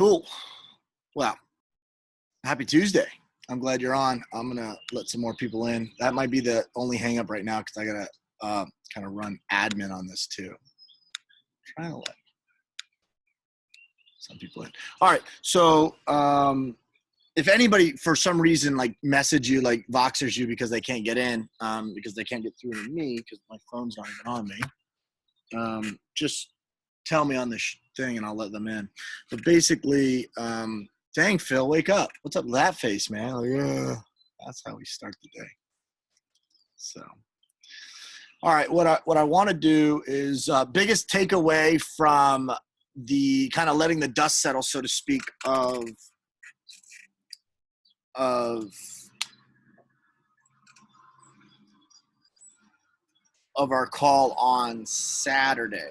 Cool. Well, happy Tuesday. I'm glad you're on. I'm going to let some more people in. That might be the only hang up right now because I got to kind of run admin on this too. Trying to let some people in. All right. So if anybody for some reason like message you, like Voxers you because they can't get in, because they can't get through to me because my phone's not even on me, just tell me on this thing and I'll let them in. But basically, dang, Phil, wake up. What's up with that face, man? Like, that's how we start the day. So, all right, what I want to do is biggest takeaway from the kind of letting the dust settle, so to speak, of our call on Saturday.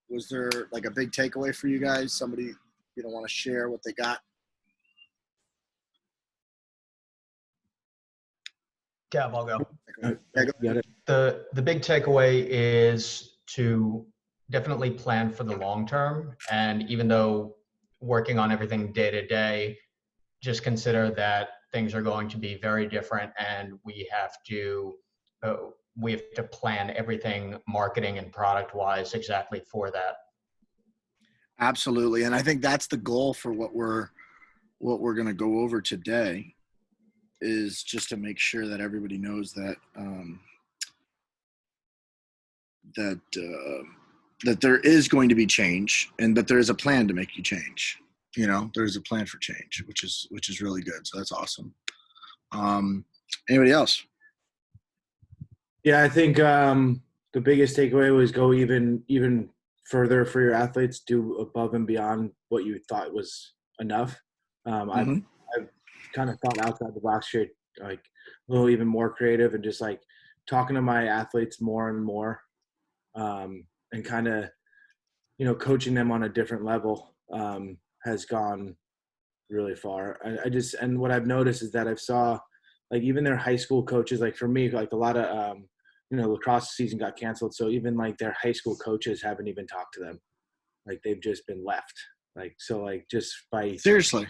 Was there like a big takeaway for you guys? Somebody want to share what they got? Yeah, I'll go. Go. The big takeaway is to definitely plan for the long term. And even though working on everything day to day, just consider that things are going to be very different, and we have to plan everything marketing and product wise exactly for that. Absolutely. And I think that's the goal for what we're going to go over today, is just to make sure that everybody knows that that there is going to be change, and that there is a plan to make you change. There's a plan for change, which is really good. So that's awesome. Anybody else? Yeah, I think the biggest takeaway was go even further for your athletes, do above and beyond what you thought was enough. I've kind of thought outside the box here, like a little even more creative, and just like talking to my athletes more and more, and kind of, coaching them on a different level has gone really far. And what I've noticed is that I've saw like even their high school coaches, like for me, like a lot of, lacrosse season got canceled. So even like their high school coaches haven't even talked to them. Like they've just been left. Like, so like just by Seriously.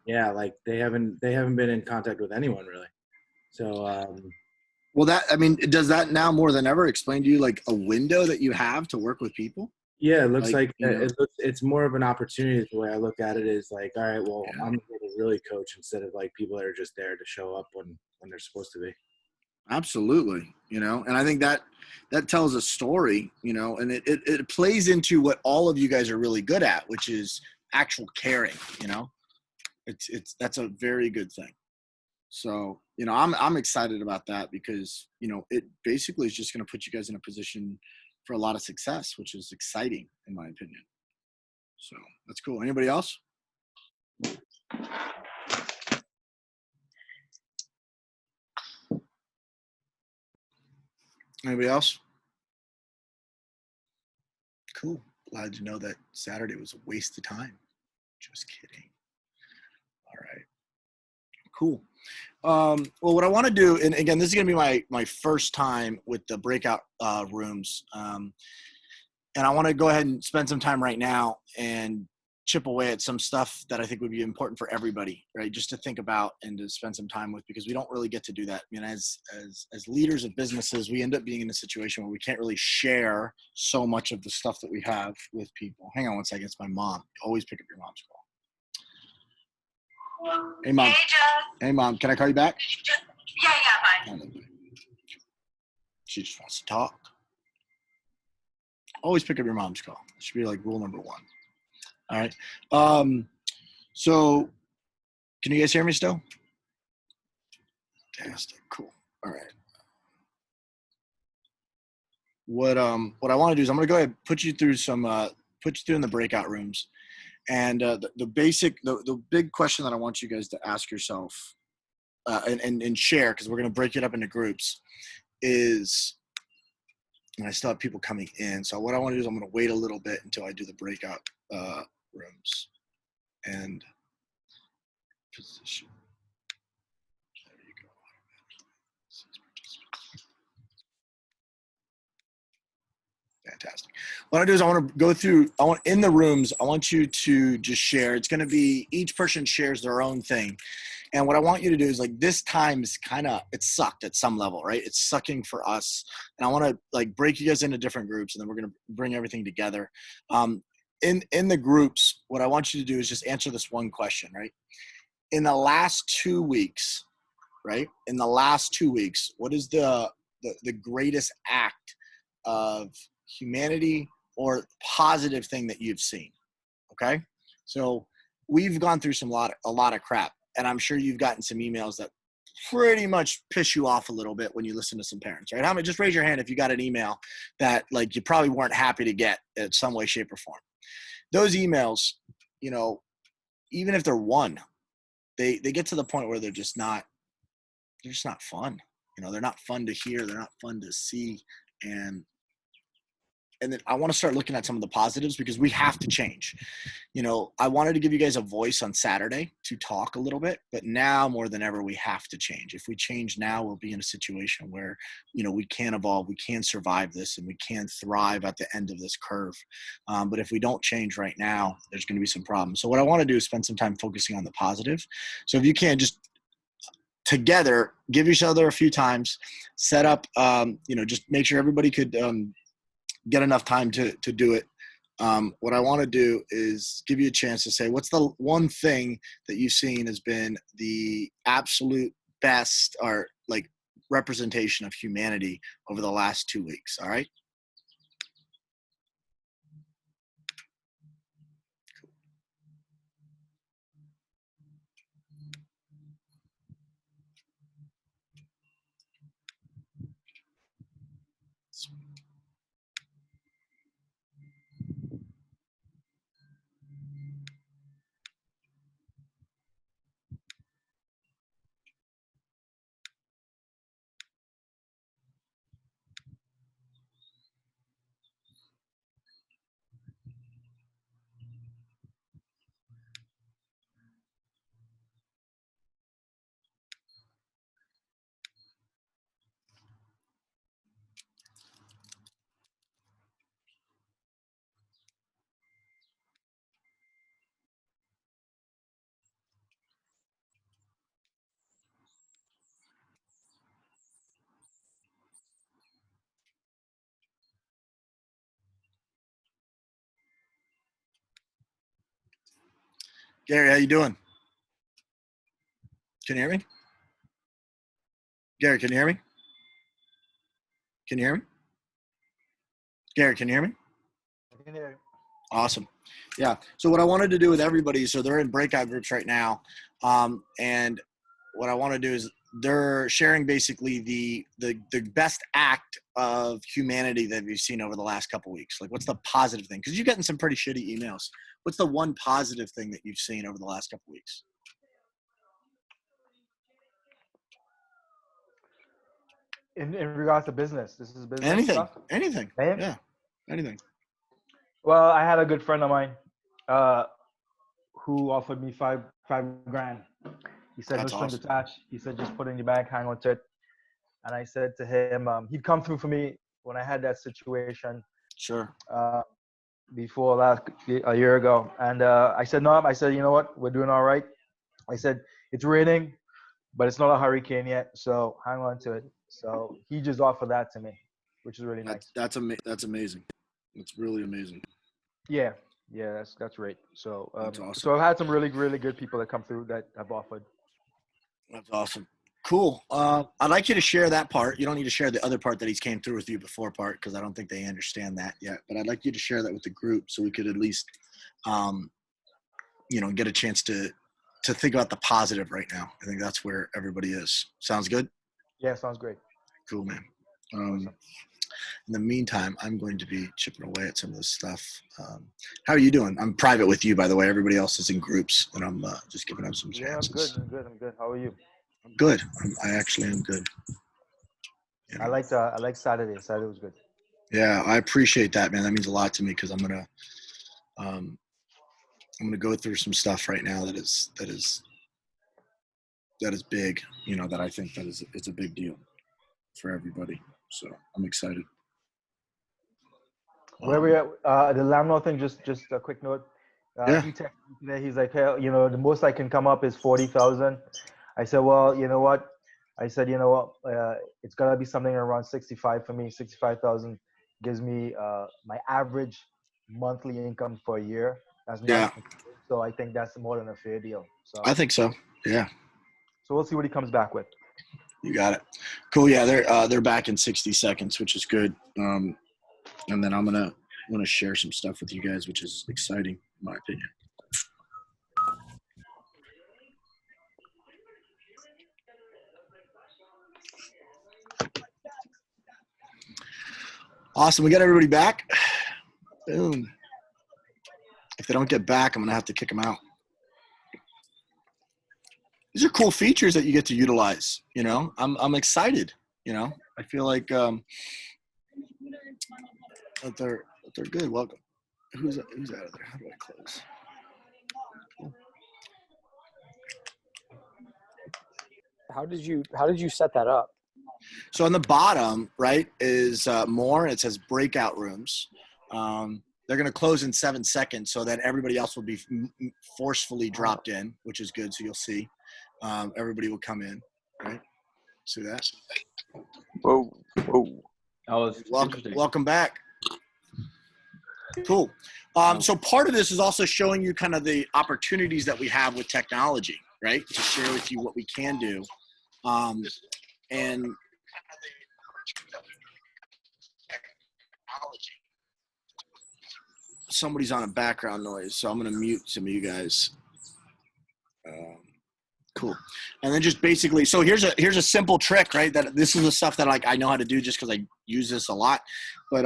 Yeah. Like they haven't been in contact with anyone really. So, well, does that now more than ever explain to you like a window that you have to work with people? Yeah, it looks like it's more of an opportunity. The way I look at it is like, all right, well, I'm going to really coach instead of like people that are just there to show up when they're supposed to be. Absolutely. And I think that tells a story, and it plays into what all of you guys are really good at, which is actual caring. That's a very good thing. So, I'm excited about that because, it basically is just going to put you guys in a position for a lot of success, which is exciting in my opinion. So that's cool. Anybody else? Anybody else? Cool. Glad to know that Saturday was a waste of time. Just kidding. All right. Cool. Well, what I want to do, and again, this is going to be my first time with the breakout rooms. And I want to go ahead and spend some time right now and chip away at some stuff that I think would be important for everybody, right? Just to think about and to spend some time with, because we don't really get to do that. I mean, as leaders of businesses, we end up being in a situation where we can't really share so much of the stuff that we have with people. Hang on one second. It's my mom. Always pick up your mom's call. Hey, Mom. Hey, Mom. Can I call you back? Yeah, fine. She just wants to talk. Always pick up your mom's call. It should be like rule number 1. All right. So can you guys hear me still? Fantastic. Cool. All right. What I want to do is I'm going to go ahead and put you through in the breakout rooms. And the big question that I want you guys to ask yourself and share, because we're going to break it up into groups, is, and I still have people coming in. So what I want to do is I'm going to wait a little bit until I do the breakout rooms and position. There you go. Fantastic. What I do is I want to go through, in the rooms, I want you to just share. It's going to be, each person shares their own thing. And what I want you to do is like, this time is kind of, it sucked at some level, right? It's sucking for us. And I want to like break you guys into different groups, and then we're going to bring everything together. In the groups, what I want you to do is just answer this one question, right? In the last 2 weeks, right? In the last 2 weeks, what is the greatest act of humanity or positive thing that you've seen? Okay. So we've gone through a lot of crap, and I'm sure you've gotten some emails that pretty much piss you off a little bit when you listen to some parents, right? How many, just raise your hand if you got an email that like you probably weren't happy to get in some way, shape, or form. Those emails, you know, even if they're one, they get to the point where they're just not fun. You know, they're not fun to hear. They're not fun to see. And then I want to start looking at some of the positives, because we have to change. You know, I wanted to give you guys a voice on Saturday to talk a little bit, but now more than ever, we have to change. If we change now, we'll be in a situation where, you know, we can evolve, we can survive this, and we can thrive at the end of this curve. But if we don't change right now, there's going to be some problems. So what I want to do is spend some time focusing on the positive. So if you can just together, give each other a few times, set up, you know, just make sure everybody could get enough time to do it. What I want to do is give you a chance to say, what's the one thing that you've seen has been the absolute best or like representation of humanity over the last 2 weeks? All right. Gary, how you doing? Can you hear me? Gary, can you hear me? Can you hear me? Gary, can you hear me? I can hear you. Awesome. Yeah. So what I wanted to do with everybody, so they're in breakout groups right now. And what I want to do is they're sharing basically the best act of humanity that we've seen over the last couple of weeks. Like, what's the positive thing? Because you've gotten some pretty shitty emails. What's the one positive thing that you've seen over the last couple of weeks? In regards to business, this is business Anything. stuff. Anything. Eh? Yeah. Anything. Well, I had a good friend of mine who offered me five grand. He said, That's no strings awesome. attached. He said, just put it in your bank, hang on to it. And I said to him, he'd come through for me when I had that situation Sure. before a year ago. And I said, no, I said, you know what? We're doing all right. I said, it's raining, but it's not a hurricane yet. So hang on to it. So he just offered that to me, which is really nice. That's amazing. It's really amazing. Yeah, that's great. So, That's awesome. so I've had some really good people that come through that have offered. That's awesome. Cool. I'd like you to share that part. You don't need to share the other part that he's came through with you before part, because I don't think they understand that yet. But I'd like you to share that with the group so we could at least, you know, get a chance to think about the positive right now. I think that's where everybody is. Sounds good? Yeah, sounds great. Cool, man. Awesome. In the meantime, I'm going to be chipping away at some of this stuff. How are you doing? I'm private with you, by the way. Everybody else is in groups, and I'm just giving them some Yeah, I'm chances. good. I'm good. How are you? I'm good. I actually am good. You know? I like Saturday. Saturday was good. Yeah, I appreciate that, man. That means a lot to me, because I'm gonna go through some stuff right now that is big. You know, that I think it's a big deal for everybody. So I'm excited. Where we at? The landlord thing. Just a quick note. Yeah. He texted me today. He's like, hey, the most I can come up is 40,000. I said, well, you know what? I said, you know what? It's gotta be something around 65 for me. 65,000 gives me my average monthly income for a year. That's Yeah. not. So I think that's more than a fair deal. So I think so. Yeah. so we'll see what he comes back with. You got it. Cool. Yeah, they're back in 60 seconds, which is good. And then I'm gonna share some stuff with you guys, which is exciting, in my opinion. Awesome. We got everybody back. Boom. If they don't get back, I'm gonna have to kick them out. These are cool features that you get to utilize. I'm excited. I feel like that they're good. Welcome. Who's out of there? How do I close? How did you set that up? So on the bottom, right, is more, and it says breakout rooms. They're going to close in 7 seconds, so that everybody else will be forcefully dropped in, which is good. So you'll see everybody will come in, right? See that? Whoa. That was interesting. Welcome back. Cool. So part of this is also showing you kind of the opportunities that we have with technology, right? To share with you what we can do. And somebody's on a background noise, so I'm going to mute some of you guys. Cool. And then just basically, so here's a simple trick, right? That this is the stuff that I know how to do just because I use this a lot. But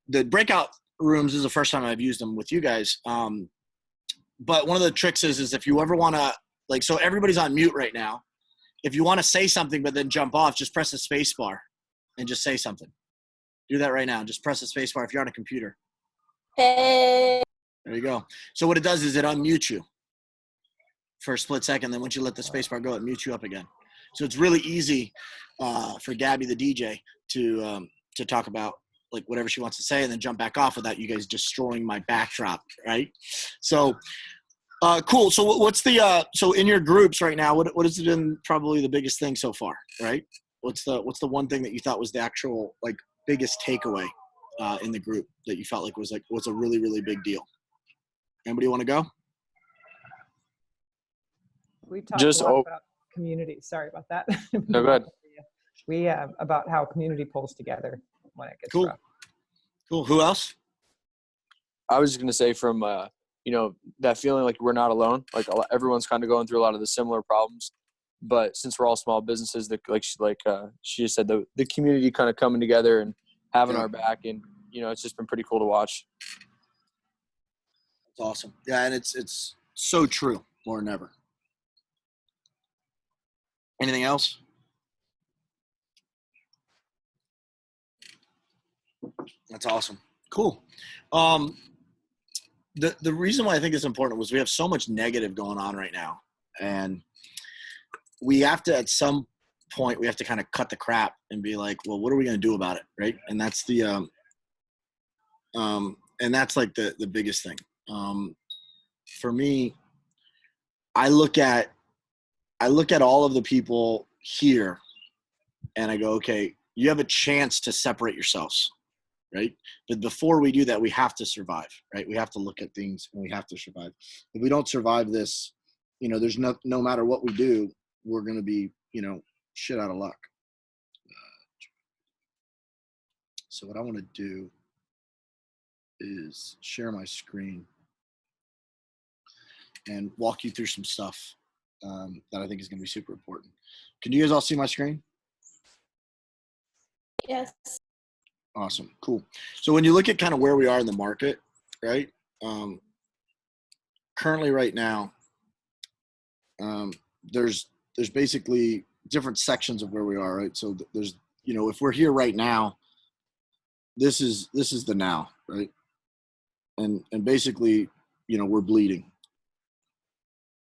the breakout rooms is the first time I've used them with you guys. But one of the tricks is if you ever want to, so everybody's on mute right now. If you want to say something but then jump off, just press the space bar and just say something. Do that right now. Just press the space bar if you're on a computer. Hey. There you go. So what it does is it unmutes you for a split second. Then once you let the space bar go, it mutes you up again. So it's really easy for Gabby, the DJ, to talk about whatever she wants to say and then jump back off without you guys destroying my backdrop, right? So cool. So what's the so in your groups right now, what has been probably the biggest thing so far, right? What's the one thing that you thought was the actual biggest takeaway in the group that you felt was a really, really big deal? Anybody want to go? We talked a lot about community. Sorry about that. No, go ahead. We about how community pulls together when it gets cool. rough. Cool. Who else? I was just gonna say from that feeling like we're not alone. Everyone's kind of going through a lot of the similar problems, but since we're all small businesses, she just said, the community kind of coming together and having our back, and it's just been pretty cool to watch. That's awesome. Yeah, and it's so true more than ever. Anything else? That's awesome. Cool. The reason why I think it's important was we have so much negative going on right now, and we have to, at some point, we have to kind of cut the crap and be like, well, what are we going to do about it, right? And that's the the biggest thing. For me, I look at all of the people here, and I go, okay, you have a chance to separate yourselves, right? But before we do that, we have to survive, right? We have to look at things and we have to survive. If we don't survive this, there's no matter what we do, we're going to be, shit out of luck. So what I want to do is share my screen and walk you through some stuff that I think is going to be super important. Can you guys all see my screen? Yes. Awesome. Cool. So when you look at kind of where we are in the market, right? Currently right now, there's basically different sections of where we are, right? So there's, if we're here right now, this is the now, right? And basically, we're bleeding.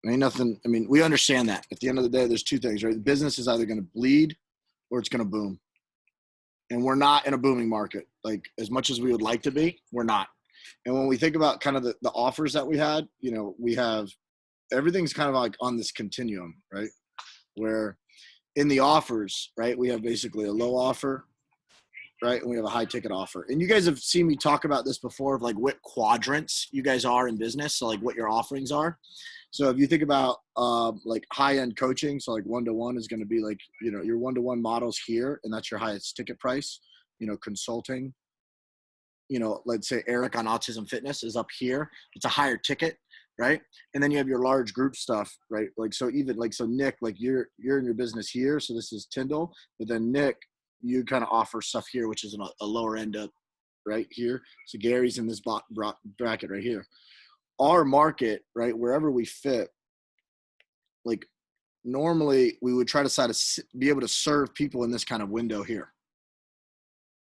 Ain't nothing. I mean, we understand that. At the end of the day, there's two things, right? The business is either going to bleed or it's going to boom. And we're not in a booming market. Like as much as we would like to be, we're not. And when we think about kind of the offers that we had, you know, we have everything's kind of like on this continuum, right? Where in the offers, right, we have basically a low offer, right? And we have a high ticket offer. And you guys have seen me talk about this before of like what quadrants you guys are in business. So like what your offerings are. So if you think about like high-end coaching, so like one-to-one is going to be like, you know, your one-to-one models here, and that's your highest ticket price. You know, consulting, you know, let's say Eric on Autism Fitness is up here. It's a higher ticket, right? And then you have your large group stuff, right? Like, so even like, so Nick, like you're in your business here. So this is Tyndall, but then Nick, you kind of offer stuff here, which is a lower end up right here. So Gary's in this bracket right here. Our market, right, wherever we fit, like normally we would try to be able to serve people in this kind of window here,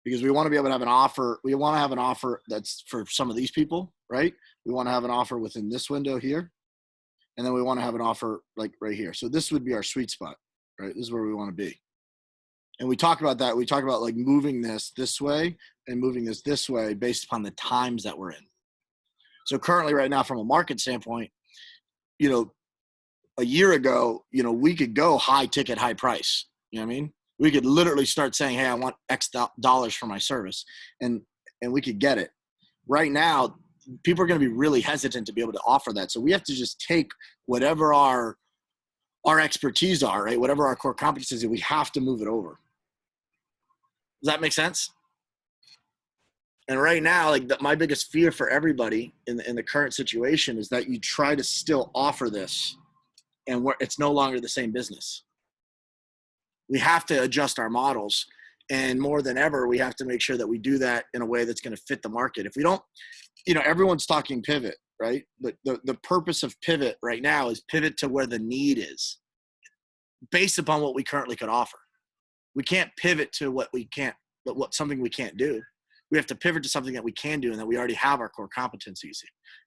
because we want to be able to have an offer. We want to have an offer that's for some of these people, right? We want to have an offer within this window here, and then we want to have an offer like right here. So this would be our sweet spot, right? This is where we want to be. And we talk about that. We talk about like moving this way and moving this way based upon the times that we're in. So currently right now from a market standpoint, you know, a year ago, you know, we could go high ticket, high price. You know what I mean? We could literally start saying, hey, I want X dollars for my service. And we could get it. Right now, people are going to be really hesitant to be able to offer that. So we have to just take whatever our expertise are, right? Whatever our core competencies, we have to move it over. Does that make sense? And right now, like my biggest fear for everybody in the current situation is that you try to still offer this, and it's no longer the same business. We have to adjust our models, and more than ever, we have to make sure that we do that in a way that's going to fit the market. If we don't, you know, everyone's talking pivot, right? But the purpose of pivot right now is pivot to where the need is, based upon what we currently could offer. We can't pivot to something we can't do. We have to pivot to something that we can do and that we already have our core competencies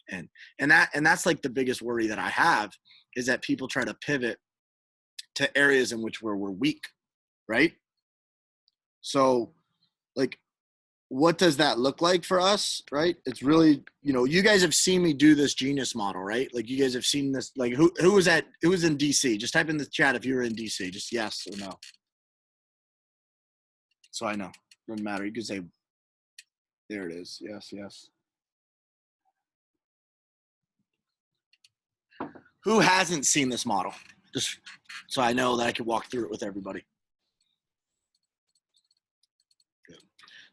in. And that's like the biggest worry that I have, is that people try to pivot to areas in which we're weak, right? So like, what does that look like for us, right? It's really, you know, you guys have seen me do this genius model, right? Like you guys have seen this, like who was in DC? Just type in the chat if you were in DC, just yes or no. So I know, doesn't matter. You can say, there it is. Yes, yes. Who hasn't seen this model? Just so I know that I can walk through it with everybody. Good.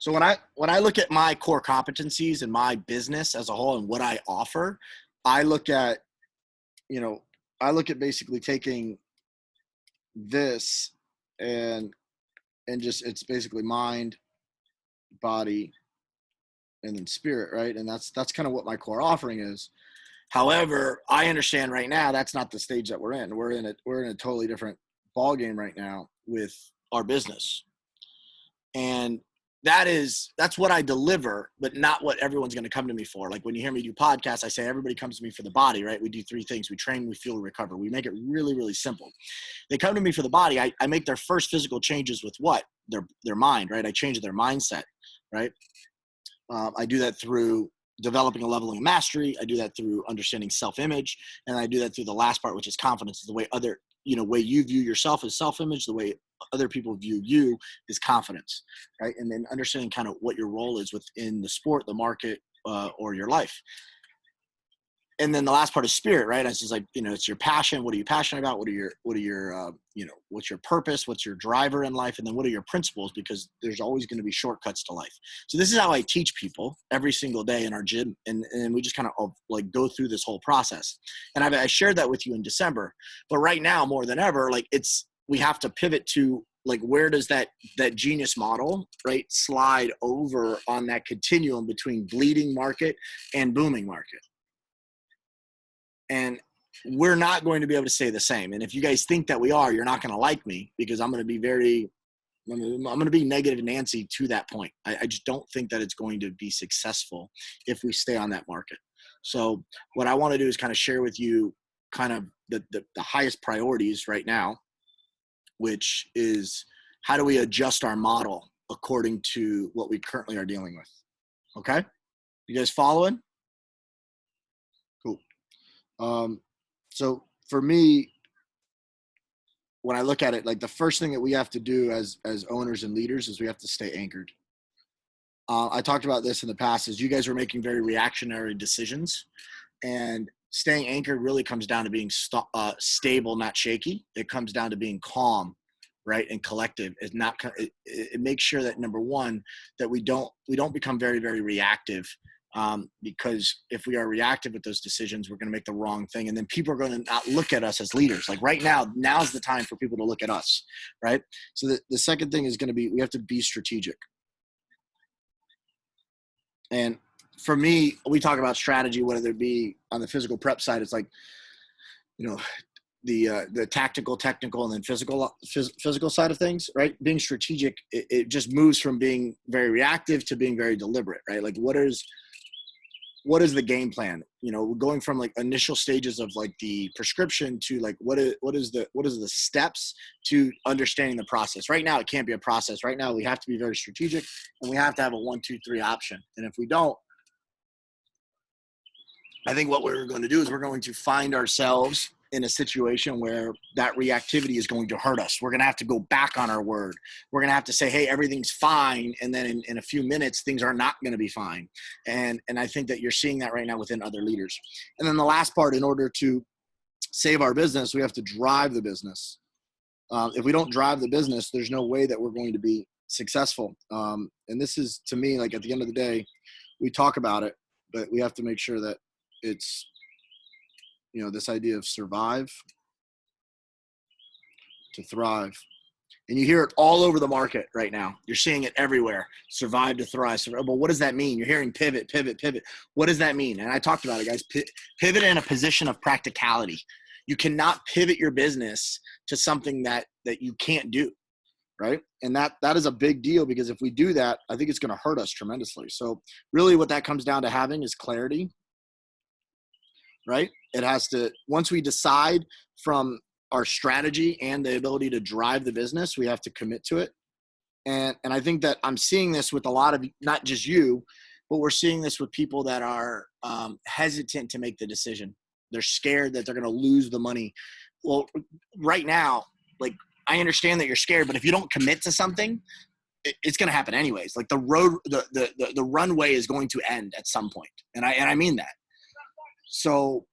So when I look at my core competencies and my business as a whole and what I offer, I look at basically taking this and just, it's basically mind, body, and then spirit, right? And that's kind of what my core offering is. However, I understand right now that's not the stage that we're in. We're in a totally different ball game right now with our business. And that's what I deliver, but not what everyone's going to come to me for. Like when you hear me do podcasts, I say everybody comes to me for the body, right? We do 3 things. We train, we fuel, we recover. We make it really, really simple. They come to me for the body. I make their first physical changes with what? Their mind, right? I change their mindset, right? I do that through developing a level of mastery. I do that through understanding self-image. And I do that through the last part, which is confidence. The way way you view yourself is self-image. The way other people view you is confidence, right? And then understanding kind of what your role is within the sport, the market, or your life. And then the last part is spirit, right? It's just like, it's your passion. What are you passionate about? What are your what's your purpose? What's your driver in life? And then what are your principles? Because there's always going to be shortcuts to life. So this is how I teach people every single day in our gym. And we just kind of like go through this whole process. And I shared that with you in December, but right now more than ever, like we have to pivot to like, where does that genius model, right, slide over on that continuum between bleeding market and booming market? And we're not going to be able to say the same. And if you guys think that we are, you're not going to like me, because I'm going to be negative Nancy to that point. I just don't think that it's going to be successful if we stay on that market. So what I want to do is kind of share with you kind of the highest priorities right now, which is how do we adjust our model according to what we currently are dealing with. Okay? You guys following? Cool. So for me, when I look at it, like the first thing that we have to do as owners and leaders is we have to stay anchored. I talked about this in the past, is you guys were making very reactionary decisions, and staying anchored really comes down to being stable, not shaky. It comes down to being calm, right, and collective. It makes sure that, number one, that we don't become very, very reactive, because if we are reactive with those decisions, we're going to make the wrong thing, and then people are going to not look at us as leaders. Like right now, now's the time for people to look at us, right? So the second thing is going to be, we have to be strategic. And for me, we talk about strategy, whether it be on the physical prep side, it's like, you know, the tactical, technical, and then physical side of things, right? Being strategic, it just moves from being very reactive to being very deliberate, right? Like what is the game plan? You know, going from like initial stages of like the prescription to like what is the steps to understanding the process. Right now, it can't be a process. Right now, we have to be very strategic, and we have to have a 1, 2, 3 option. And if we don't, I think what we're going to do is we're going to find ourselves in a situation where that reactivity is going to hurt us. We're going to have to go back on our word. We're going to have to say, hey, everything's fine. And then in a few minutes, things are not going to be fine. And I think that you're seeing that right now within other leaders. And then the last part, in order to save our business, we have to drive the business. If we don't drive the business, there's no way that we're going to be successful. And this is, to me, like at the end of the day, we talk about it, but we have to make sure that it's, you know, this idea of survive to thrive. And you hear it all over the market right now. You're seeing it everywhere. Survive to thrive. But what does that mean? You're hearing pivot, pivot, pivot. What does that mean? And I talked about it, guys. Pivot in a position of practicality. You cannot pivot your business to something that you can't do, right? And that is a big deal, because if we do that, I think it's going to hurt us tremendously. So really what that comes down to having is clarity, right? It has to, once we decide from our strategy and the ability to drive the business, we have to commit to it. And I think that I'm seeing this with a lot of, not just you, but we're seeing this with people that are hesitant to make the decision. They're scared that they're going to lose the money. Well, right now, like, I understand that you're scared, but if you don't commit to something, it's going to happen anyways. Like the road, the runway is going to end at some point. And I mean that. So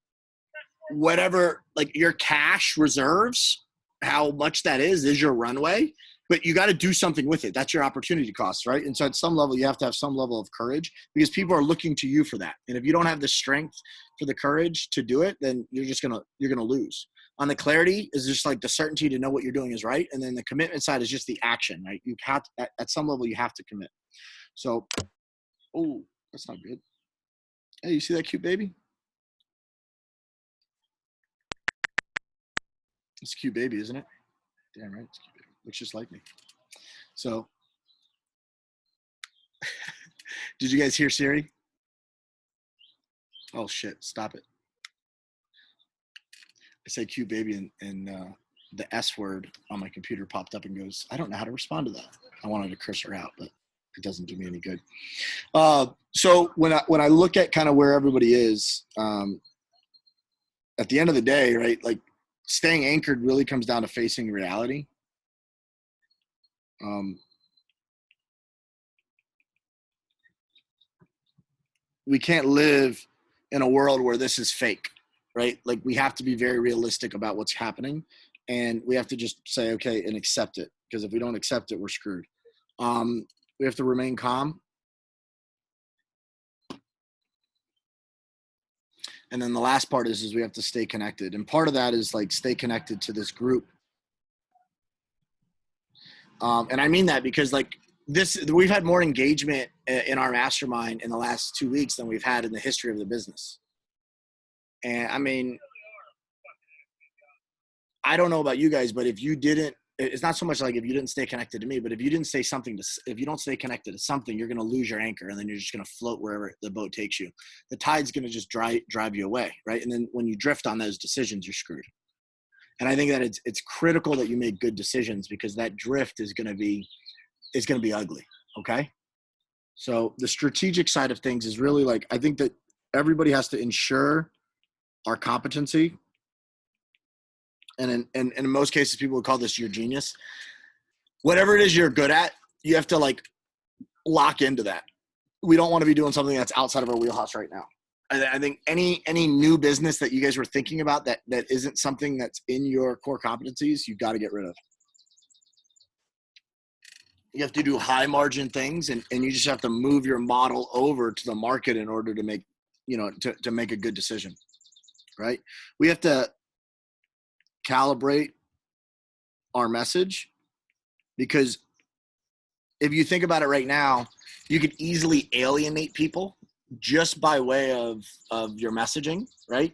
whatever, like your cash reserves, how much that is your runway, but you got to do something with it. That's your opportunity cost, right? And so at some level, you have to have some level of courage, because people are looking to you for that. And if you don't have the strength for the courage to do it, then you're going to lose. On the clarity is just like the certainty to know what you're doing is right. And then the commitment side is just the action, right? You have to, at some level, you have to commit. So, oh, that's not good. Hey, you see that cute baby? It's a cute baby, isn't it? Damn right, it's a cute baby. Looks just like me. So, did you guys hear Siri? Oh shit! Stop it. I said cute baby, and the S word on my computer popped up and goes, I don't know how to respond to that. I wanted to curse her out, but it doesn't do me any good. So when I look at kind of where everybody is, at the end of the day, right, like staying anchored really comes down to facing reality. We can't live in a world where this is fake, right? Like we have to be very realistic about what's happening, and we have to just say, okay, and accept it. Because if we don't accept it, we're screwed. We have to remain calm. And then the last part is we have to stay connected. And part of that is like stay connected to this group. And I mean that because like we've had more engagement in our mastermind in the last 2 weeks than we've had in the history of the business. And I mean, I don't know about you guys, but if you didn't, it's not so much like if you didn't stay connected to me, but if you didn't say something if you don't stay connected to something, you're going to lose your anchor, and then you're just going to float wherever the boat takes you. The tide's going to just drive you away, right? And then when you drift on those decisions, you're screwed. And I think that it's critical that you make good decisions, because that drift is going to be it's going to be ugly. Okay. So the strategic side of things is really like, I think that everybody has to ensure our competency. And in most cases, people would call this your genius. Whatever it is you're good at, you have to like lock into that. We don't want to be doing something that's outside of our wheelhouse right now. I think any new business that you guys were thinking about that isn't something that's in your core competencies, you've got to get rid of. You have to do high margin things, and you just have to move your model over to the market in order to make, to make a good decision, right? We have to calibrate our message, because if you think about it right now, you could easily alienate people just by way of your messaging, right?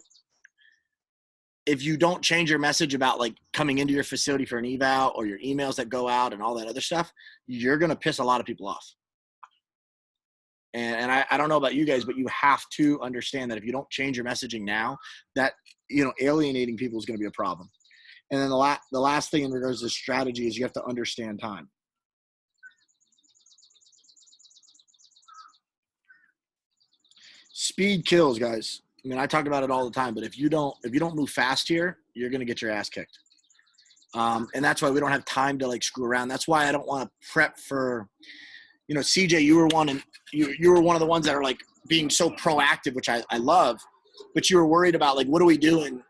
If you don't change your message about like coming into your facility for an eval or your emails that go out and all that other stuff, you're going to piss a lot of people off. And I don't know about you guys, but you have to understand that if you don't change your messaging now, that, alienating people is going to be a problem. And then the last thing in regards to strategy is you have to understand time. Speed kills, guys. I mean, I talk about it all the time, but if you don't move fast here, you're going to get your ass kicked. And that's why we don't have time to like screw around. That's why I don't want to prep for, CJ, you were one of the ones that are like being so proactive, which I love, but you were worried about like, what do we do in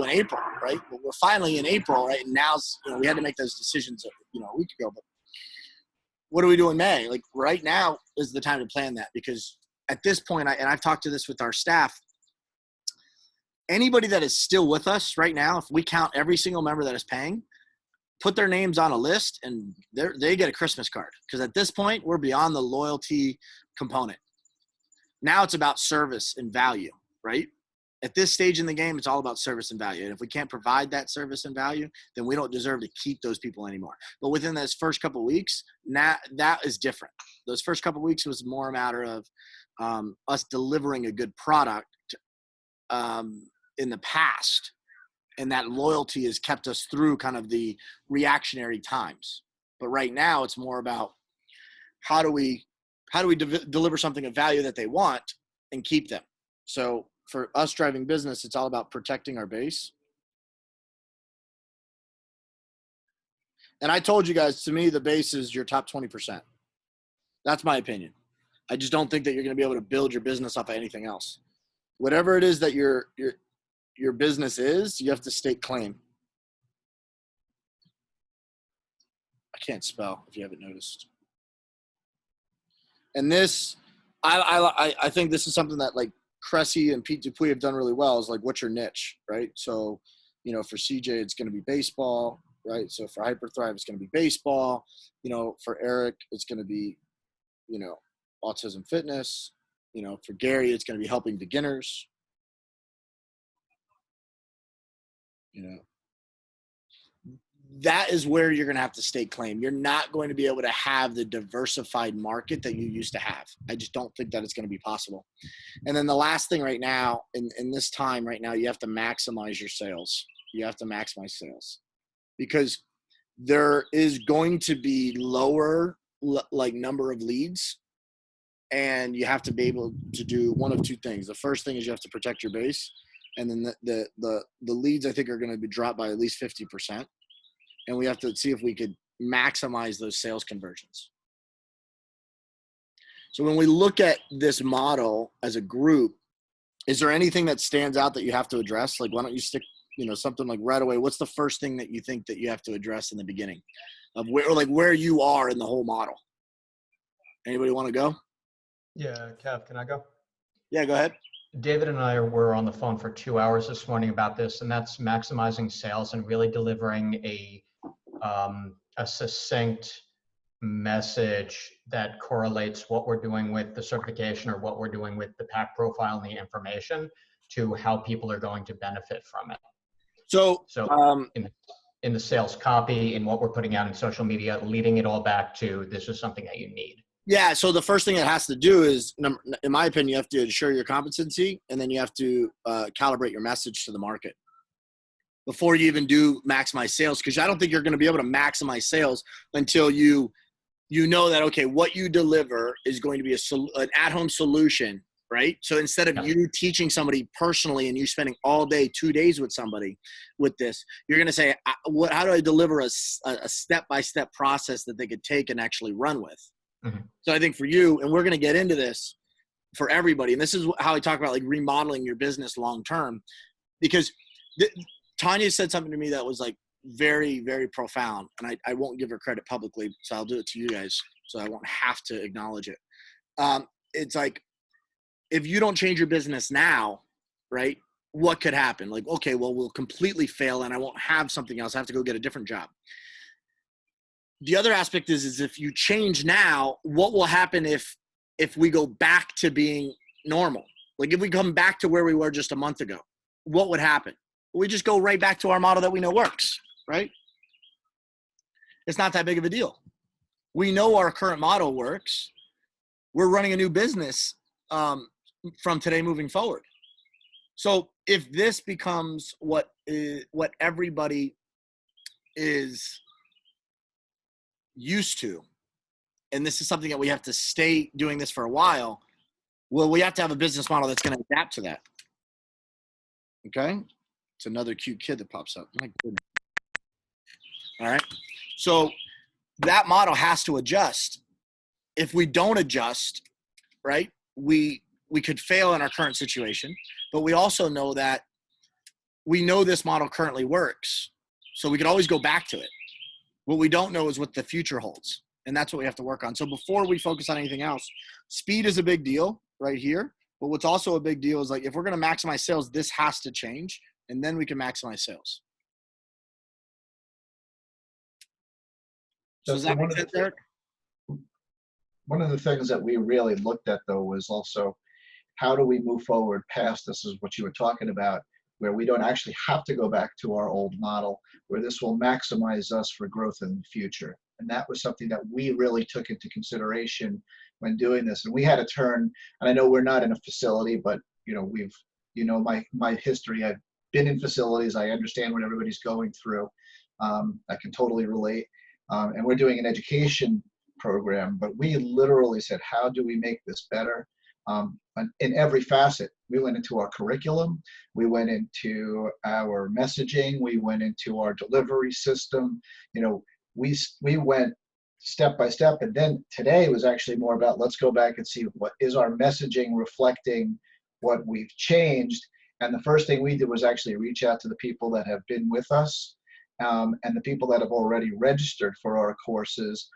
April, right? Well, we're finally in April, right? And now, we had to make those decisions, a week ago, but what do we do in May? Like right now is the time to plan that, because at this point, I've talked to this with our staff, anybody that is still with us right now, if we count every single member that is paying, put their names on a list and they get a Christmas card. Because at this point, we're beyond the loyalty component. Now it's about service and value, right? At this stage in the game, it's all about service and value. And if we can't provide that service and value, then we don't deserve to keep those people anymore. But within those first couple of weeks, that is different. Those first couple of weeks was more a matter of us delivering a good product in the past, and that loyalty has kept us through kind of the reactionary times. But right now it's more about how do we deliver something of value that they want and keep them. So for us driving business, it's all about protecting our base. And I told you guys, to me, the base is your top 20%. That's my opinion. I just don't think that you're going to be able to build your business off of anything else. Whatever it is that your business is, you have to stake claim. I can't spell if you haven't noticed. And this, I think this is something that like Cressy and Pete Dupuis have done really well, is like, what's your niche, right? So, for CJ, it's going to be baseball, right? So for Hyperthrive, it's going to be baseball. For Eric, it's going to be, autism fitness. For Gary, it's going to be helping beginners. That is where you're going to have to stake claim. You're not going to be able to have the diversified market that you used to have. I just don't think that it's going to be possible. And then the last thing right now, in this time right now, you have to maximize your sales. You have to maximize sales, because there is going to be lower like number of leads, and you have to be able to do one of two things. The first thing is you have to protect your base. And then the leads, I think, are going to be dropped by at least 50%. And we have to see if we could maximize those sales conversions. So when we look at this model as a group, is there anything that stands out that you have to address? Like, why don't you stick, something like right away? What's the first thing that you think that you have to address in the beginning of where you are in the whole model? Anybody want to go? Yeah, Kev, can I go? Yeah, go ahead. David and I were on the phone for 2 hours this morning about this, and that's maximizing sales and really delivering a succinct message that correlates what we're doing with the certification or what we're doing with the pack profile and the information to how people are going to benefit from it. So in the sales copy, in what we're putting out in social media, leading it all back to this is something that you need. Yeah, so the first thing it has to do is, in my opinion, you have to ensure your competency, and then you have to calibrate your message to the market before you even do maximize sales, because I don't think you're going to be able to maximize sales until you you know that, okay, what you deliver is going to be an at-home solution, right? So instead of you teaching somebody personally and you spending all day, 2 days with somebody with this, you're going to say, how do I deliver a step-by-step process that they could take and actually run with? Mm-hmm. So I think for you, and we're going to get into this for everybody, and this is how I talk about like remodeling your business long-term, because Tanya said something to me that was like very, very profound, and I won't give her credit publicly, so I'll do it to you guys, so I won't have to acknowledge it. It's like, if you don't change your business now, right, what could happen? Like, okay, well, we'll completely fail and I won't have something else. I have to go get a different job. The other aspect is if you change now, what will happen if we go back to being normal? Like if we come back to where we were just a month ago, what would happen? We just go right back to our model that we know works, right? It's not that big of a deal. We know our current model works. We're running a new business from today moving forward. So if this becomes what everybody is used to, and this is something that we have to stay doing this for a while, well, we have to have a business model that's going to adapt to that. Okay? It's another cute kid that pops up. My goodness. All right? So that model has to adjust. If we don't adjust, right, we could fail in our current situation, but we also know that we know this model currently works, so we could always go back to it. What we don't know is what the future holds, and that's what we have to work on. So before we focus on anything else, speed is a big deal right here, but what's also a big deal is like if we're going to maximize sales, this has to change, and then we can maximize sales. So does that make sense, Eric? One of the things that we really looked at, though, was also how do we move forward past this, is what you were talking about, where we don't actually have to go back to our old model, where this will maximize us for growth in the future. And that was something that we really took into consideration when doing this. And we had to turn, and I know we're not in a facility, but my history. I've been in facilities. I understand what everybody's going through. I can totally relate. And we're doing an education program, but we literally said, how do we make this better? In every facet. We went into our curriculum, we went into our messaging, we went into our delivery system. We went step by step, and then today was actually more about, let's go back and see what is our messaging reflecting what we've changed. And the first thing we did was actually reach out to the people that have been with us, and the people that have already registered for our courses,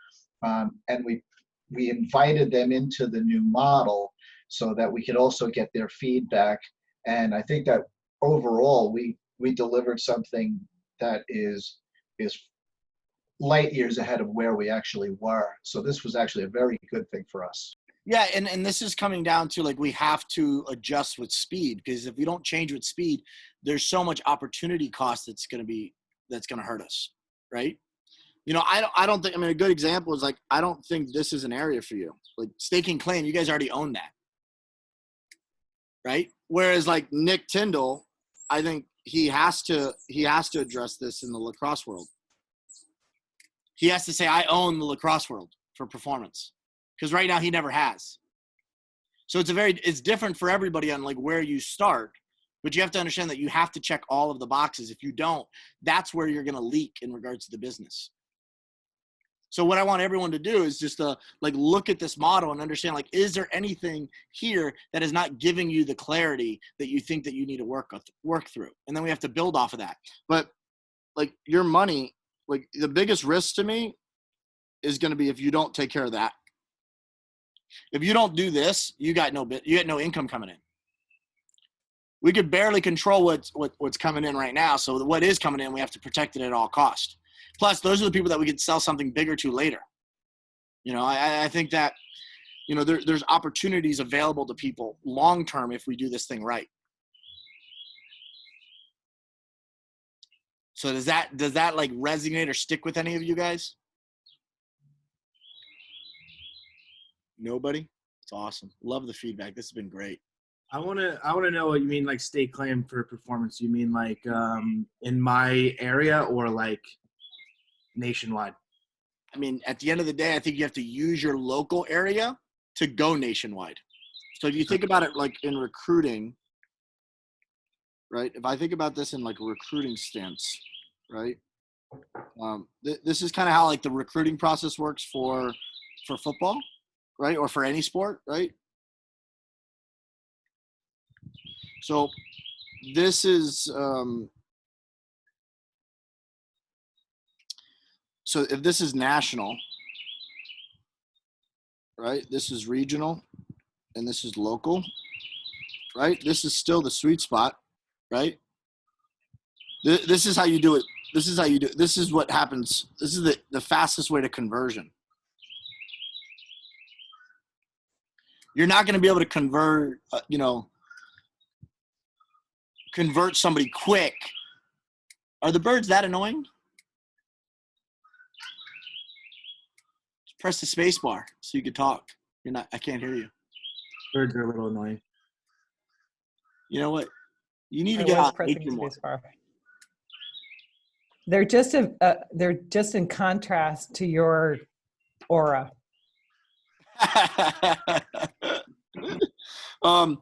and we invited them into the new model so that we could also get their feedback. And I think that overall we delivered something that is light years ahead of where we actually were. So this was actually a very good thing for us. Yeah, and this is coming down to like we have to adjust with speed, because if we don't change with speed, there's so much opportunity cost that's going to hurt us, right? I don't think, a good example is like, I don't think this is an area for you. Like stake and claim, you guys already own that, right? Whereas like Nick Tyndall, I think he has to address this in the lacrosse world. He has to say, I own the lacrosse world for performance, because right now he never has. So it's different for everybody on like where you start, but you have to understand that you have to check all of the boxes. If you don't, that's where you're going to leak in regards to the business. So what I want everyone to do is just to like look at this model and understand, like, is there anything here that is not giving you the clarity that you think that you need to work through? And then we have to build off of that. But like your money, like the biggest risk to me is going to be if you don't take care of that. If you don't do this, you got no income coming in. We could barely control what's coming in right now. So what is coming in, we have to protect it at all costs. Plus, those are the people that we could sell something bigger to later. I think that, there's opportunities available to people long-term if we do this thing right. So does that like resonate or stick with any of you guys? Nobody? It's awesome. Love the feedback. This has been great. I want to know what you mean, like stake claim for performance. You mean like in my area or like nationwide? I mean, at the end of the day, I think you have to use your local area to go nationwide. So if you think about it like in recruiting, right? If I think about this in like a recruiting stance, right? This is kind of how like the recruiting process works for football, right? Or for any sport, right? So this is so if this is national, right? This is regional and this is local, right? This is still the sweet spot, right? This is how you do it. This is how you do it. This is what happens. This is the fastest way to conversion. You're not going to be able to convert somebody quick. Are the birds that annoying? Just press the space bar so you can talk. I can't hear you. Birds are a little annoying. You know what? You need to I get was out pressing nature more. space bar. They're just in contrast to your aura. But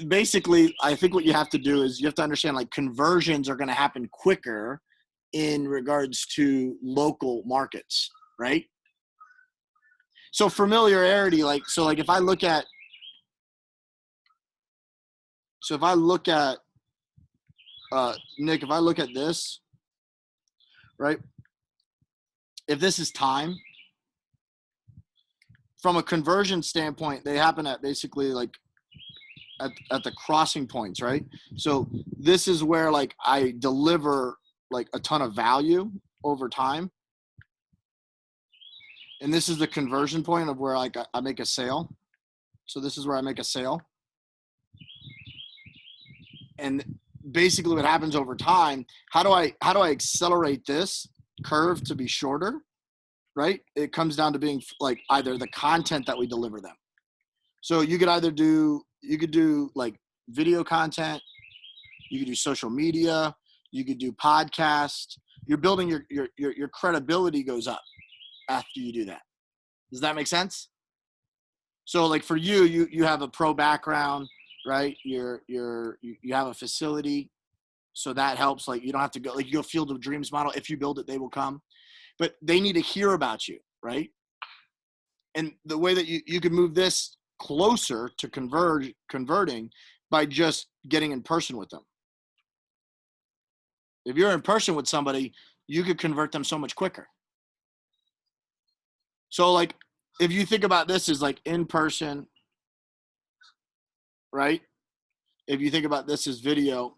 basically, I think what you have to do is you have to understand like conversions are going to happen quicker in regards to local markets, right? So familiarity, if I look at Nick, if I look at this, right? If this is time, from a conversion standpoint, they happen at basically like at the crossing points, right? So this is where like I deliver like a ton of value over time. And this is the conversion point of where like I make a sale. So this is where I make a sale. And basically what happens over time, how do I accelerate this curve to be shorter, right? It comes down to being like either the content that we deliver them. So you could do like video content, you could do social media, you could do podcast. You're building your credibility goes up after you do that. Does that make sense? So like for you have a pro background, right? You have a facility, so that helps. Like you don't have to go, like you go Field of Dreams model. If you build it, they will come, but they need to hear about you, right? And the way that you could move this closer to converting by just getting in person with them. If you're in person with somebody, you could convert them so much quicker. So like, if you think about this as like in person, right? If you think about this as video,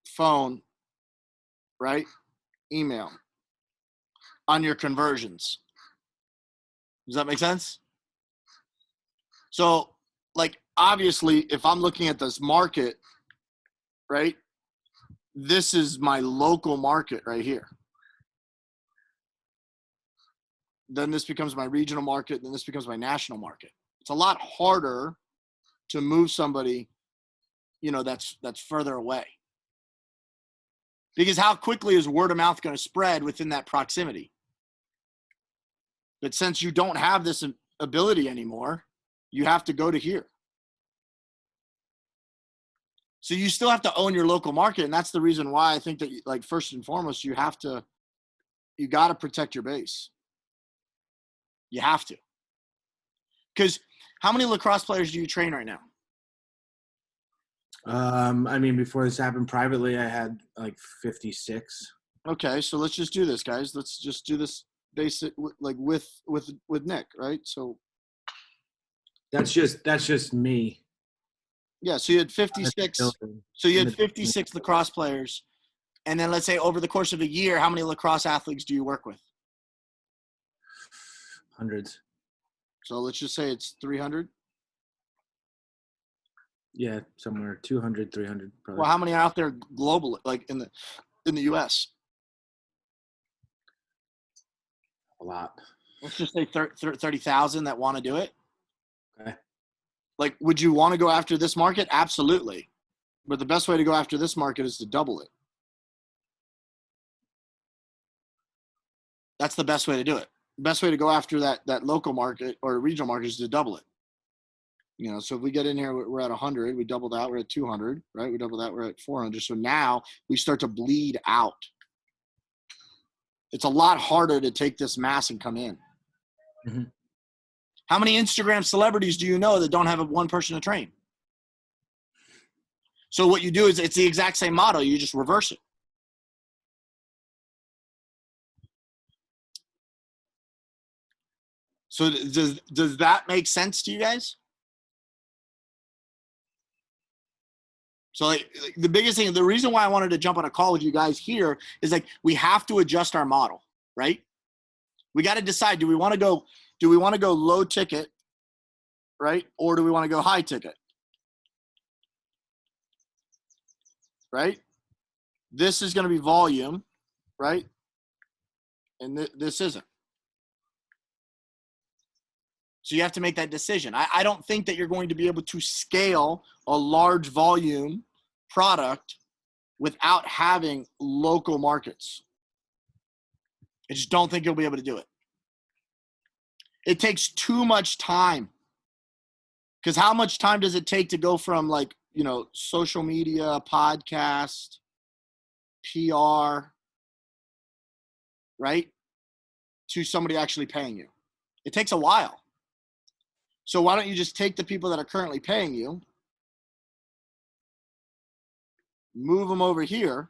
phone, right? Email on your conversions. Does that make sense? So like, obviously if I'm looking at this market, right? This is my local market right here. Then this becomes my regional market. Then this becomes my national market. It's a lot harder to move somebody, that's further away. Because how quickly is word of mouth going to spread within that proximity? But since you don't have this ability anymore, you have to go to here. So you still have to own your local market. And that's the reason why I think that like first and foremost, you got to protect your base. You have to. Because how many lacrosse players do you train right now? I mean, before this happened privately, I had like 56. Okay, so let's just do this, guys. Let's just do this basic, like with Nick, right? So that's just me. Yeah, so you had 56. So you had 56 lacrosse players, and then let's say over the course of a year, how many lacrosse athletes do you work with? Hundreds. So let's just say it's 300. Yeah, somewhere 200, 300 probably. Well, how many are out there globally, like in the U.S.? A lot. Let's just say 30,000 that want to do it. Okay. Like, would you want to go after this market? Absolutely. But the best way to go after this market is to double it. That's the best way to do it. The best way to go after that local market or regional market is to double it. You know, so if we get in here, we're at 100, we double that, we're at 200, right? We double that, we're at 400. So now we start to bleed out. It's a lot harder to take this mass and come in. Mm-hmm. How many Instagram celebrities do you know that don't have one person to train? So what you do is it's the exact same model. You just reverse it. So does that make sense to you guys? So like the biggest thing, the reason why I wanted to jump on a call with you guys here is like we have to adjust our model, right? We got to decide, do we want to go low ticket, right? Or do we want to go high ticket? Right? This is going to be volume, right? And this isn't. So you have to make that decision. I don't think that you're going to be able to scale a large volume product without having local markets. I just don't think you'll be able to do it. It takes too much time. Because how much time does it take to go from like, you know, social media, podcast, PR, right, to somebody actually paying you? It takes a while. So why don't you just take the people that are currently paying you, move them over here,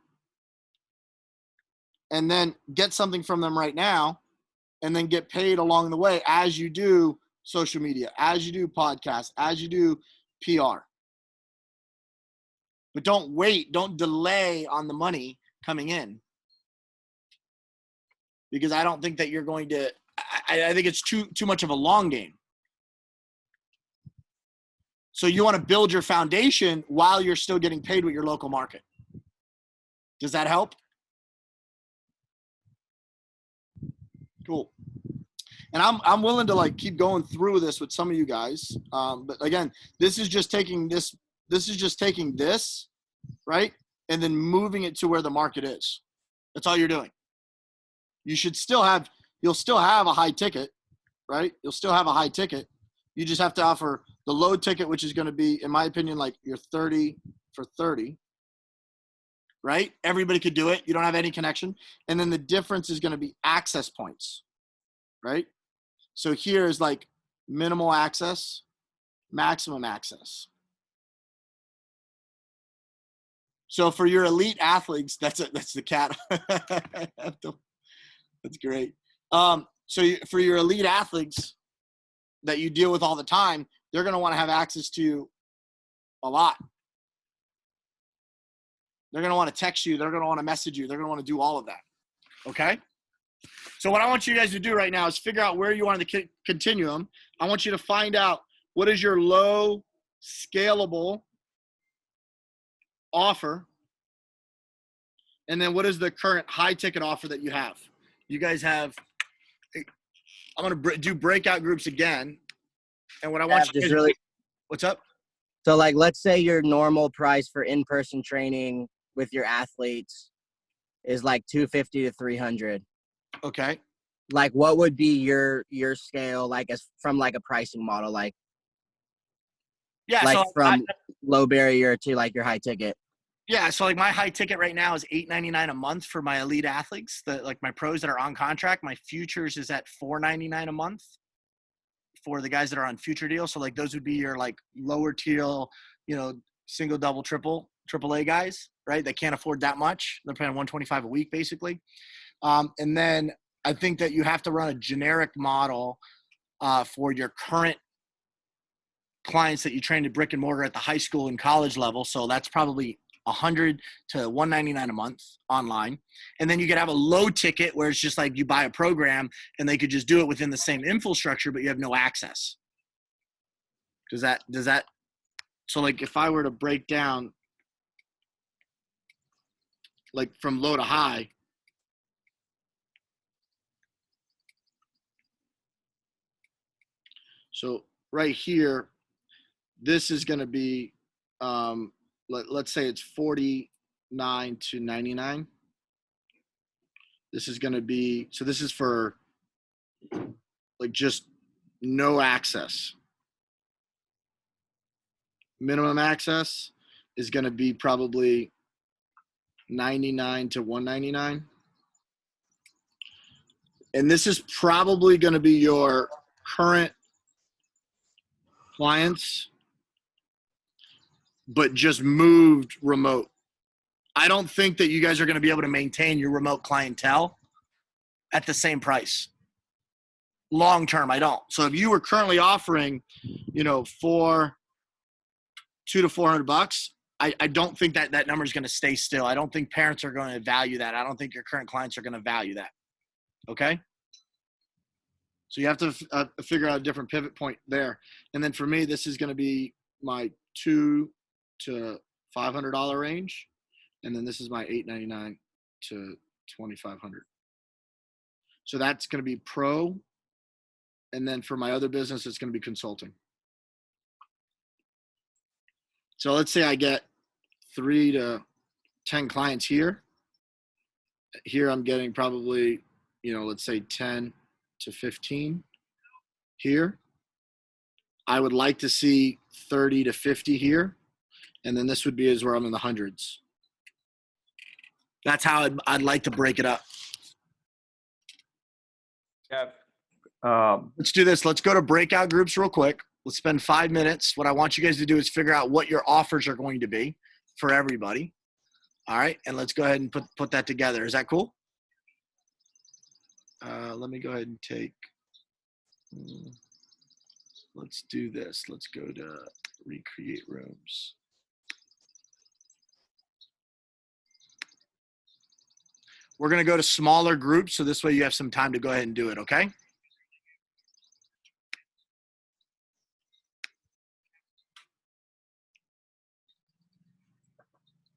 and then get something from them right now, and then get paid along the way as you do social media, as you do podcasts, as you do PR. But don't wait, don't delay on the money coming in. Because I don't think that you're going to, I think it's too much of a long game. So you want to build your foundation while you're still getting paid with your local market. Does that help? Cool. And I'm willing to like keep going through this with some of you guys. But again, this is just taking this right? And then moving it to where the market is. That's all you're doing. You'll still have a high ticket, right? You'll still have a high ticket. You just have to offer the low ticket, which is going to be, in my opinion, like your 30 for 30, right? Everybody could do it. You don't have any connection. And then the difference is going to be access points, right? So here is like minimal access, maximum access. So for your elite athletes, that's the cat. That's great. For your elite athletes that you deal with all the time, they're going to want to have access to a lot. They're going to want to text you. They're going to want to message you. They're going to want to do all of that. Okay? So what I want you guys to do right now is figure out where you are in the continuum. I want you to find out what is your low scalable offer, and then what is the current high ticket offer that you have. You guys have, I'm going to do breakout groups again. And what I want you guys to do, what's up? So like, let's say your normal price for in-person training with your athletes is like $250 to $300. Okay. Like what would be your scale, like as from like a pricing model, like, yeah, like so from low barrier to like your high ticket? Yeah, so like my high ticket right now is $899 a month for my elite athletes, like my pros that are on contract. My futures is at $499 a month for the guys that are on future deals. So like those would be your like lower tier, you know, single, double, triple A guys, right? They can't afford that much. They're paying $125 a week basically. And then I think that you have to run a generic model for your current clients that you train at brick and mortar at the high school and college level. So that's probably $100 to $199 a month online. And then you could have a low ticket where it's just like you buy a program and they could just do it within the same infrastructure, but you have no access. Does that, so like if I were to break down like from low to high, so right here, this is going to be, let's say it's 49 to 99. This is going to be, so this is for like just no access. Minimum access is going to be probably 99 to 199. And this is probably going to be your current clients, but just moved remote. I don't think that you guys are going to be able to maintain your remote clientele at the same price. Long term, I don't. So if you were currently offering, for $200 to $400, I don't think that number is going to stay still. I don't think parents are going to value that. I don't think your current clients are going to value that. Okay? So you have to figure out a different pivot point there. And then for me, this is going to be my $200 to $500 range. And then this is my $899 to $2,500. So that's going to be pro. And then for my other business, it's going to be consulting. So let's say I get 3 to 10 clients here. Here I'm getting probably, let's say 10 to 15 here. I would like to see 30 to 50 here. And then this would be where I'm in the hundreds. That's how I'd like to break it up. Let's do this. Let's go to breakout groups real quick. Let's spend 5 minutes. What I want you guys to do is figure out what your offers are going to be for everybody. All right. And let's go ahead and put that together. Is that cool? Let me go ahead and take, let's do this. Let's go to recreate rooms. We're going to go to smaller groups. So this way you have some time to go ahead and do it. Okay.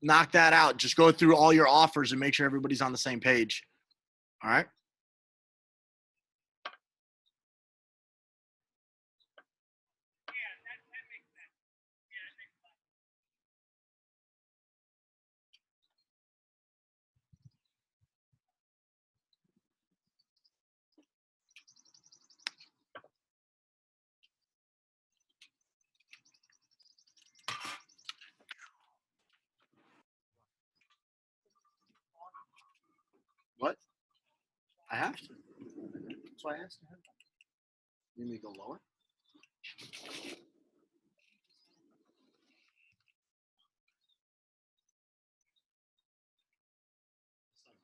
Knock that out. Just go through all your offers and make sure everybody's on the same page. All right. What? I have to. That's why I asked him. You need to go lower?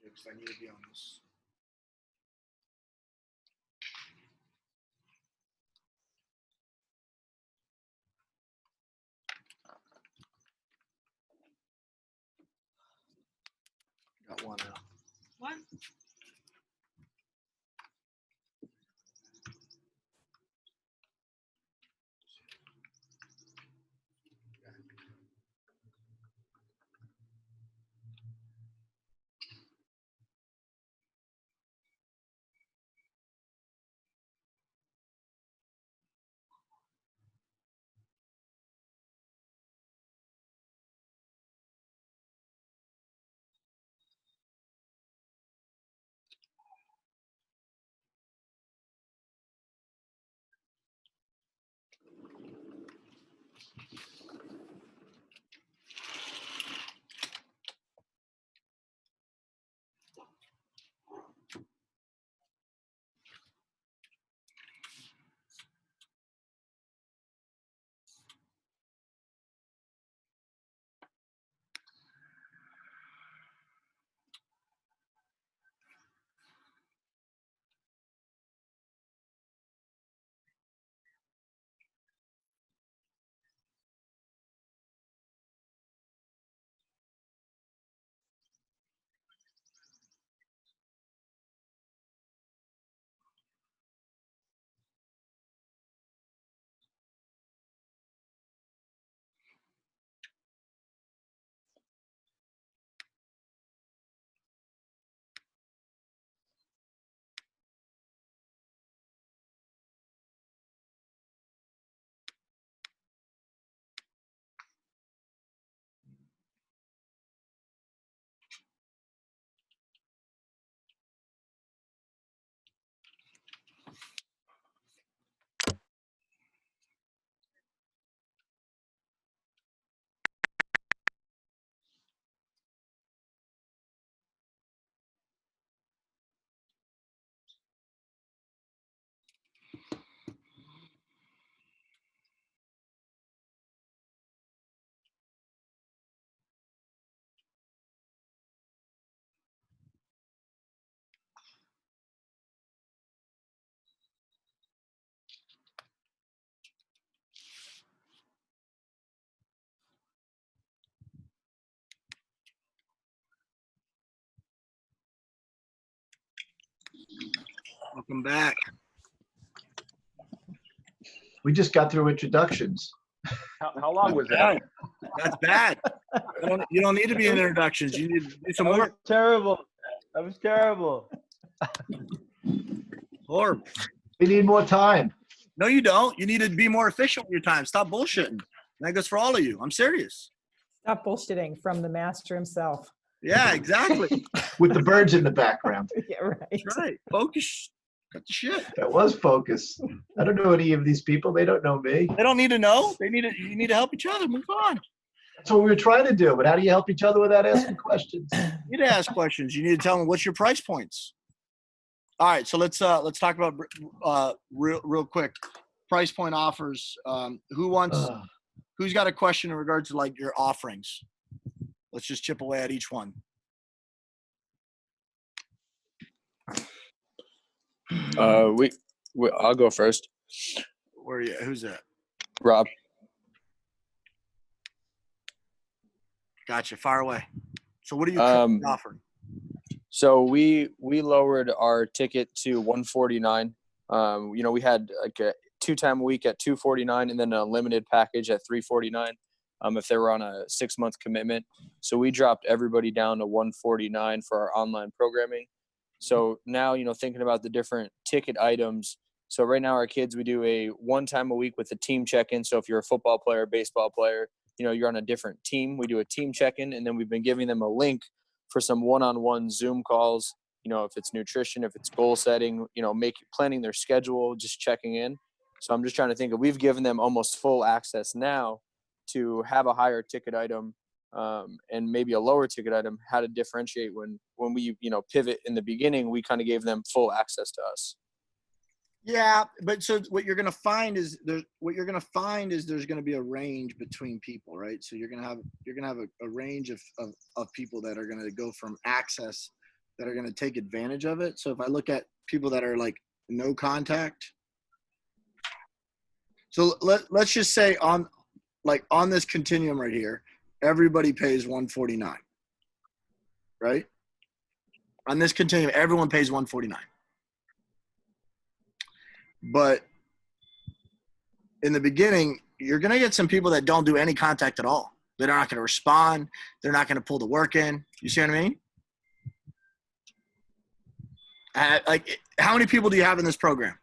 Because I need to be on this. Got one out. What? Welcome back. We just got through introductions. How long was that? That's bad. You don't need to be in introductions. You need to do some That was more. terrible. That was terrible. Horrible. We need more time. No, you don't. You need to be more efficient with your time. Stop bullshitting. That goes for all of you. I'm serious. Stop bullshitting from the master himself. Yeah, exactly. With the birds in the background. Yeah, right. That's right. Focus. Cut the shit. That was focus. I don't know any of these people. They don't know me. They don't need to know. You need to help each other. Move on. That's what we were trying to do. But how do you help each other without asking questions? You need to ask questions. You need to tell them what's your price points. All right, so let's talk about real quick price point offers. Who's got a question in regards to like your offerings? Let's just chip away at each one. I'll go first. Where are you? Who's that? Rob. Gotcha. Fire away. So what are you offering? So we lowered our ticket to $149. We had like a 2-time a week at $249 and then an unlimited package at $349 if they were on a 6-month commitment. So we dropped everybody down to $149 for our online programming. So now, thinking about the different ticket items. So right now our kids, we do a 1 time a week with a team check-in. So if you're a football player, baseball player, you're on a different team, we do a team check-in, and then we've been giving them a link for some one-on-one Zoom calls, if it's nutrition, if it's goal setting, planning their schedule, just checking in. So I'm just trying to think of, we've given them almost full access now to have a higher ticket item and maybe a lower ticket item, how to differentiate when we, pivot in the beginning, we kind of gave them full access to us. Yeah, but so what you're going to find is there's going to be a range between people, right? So you're going to have a range of people that are going to go from access that are going to take advantage of it. So if I look at people that are like no contact, so let's just say on this continuum right here, everybody pays $149, right? On this continuum, everyone pays $149. But in the beginning, you're going to get some people that don't do any contact at all. They're not going to respond. They're not going to pull the work in. You see what I mean? How many people do you have in this program?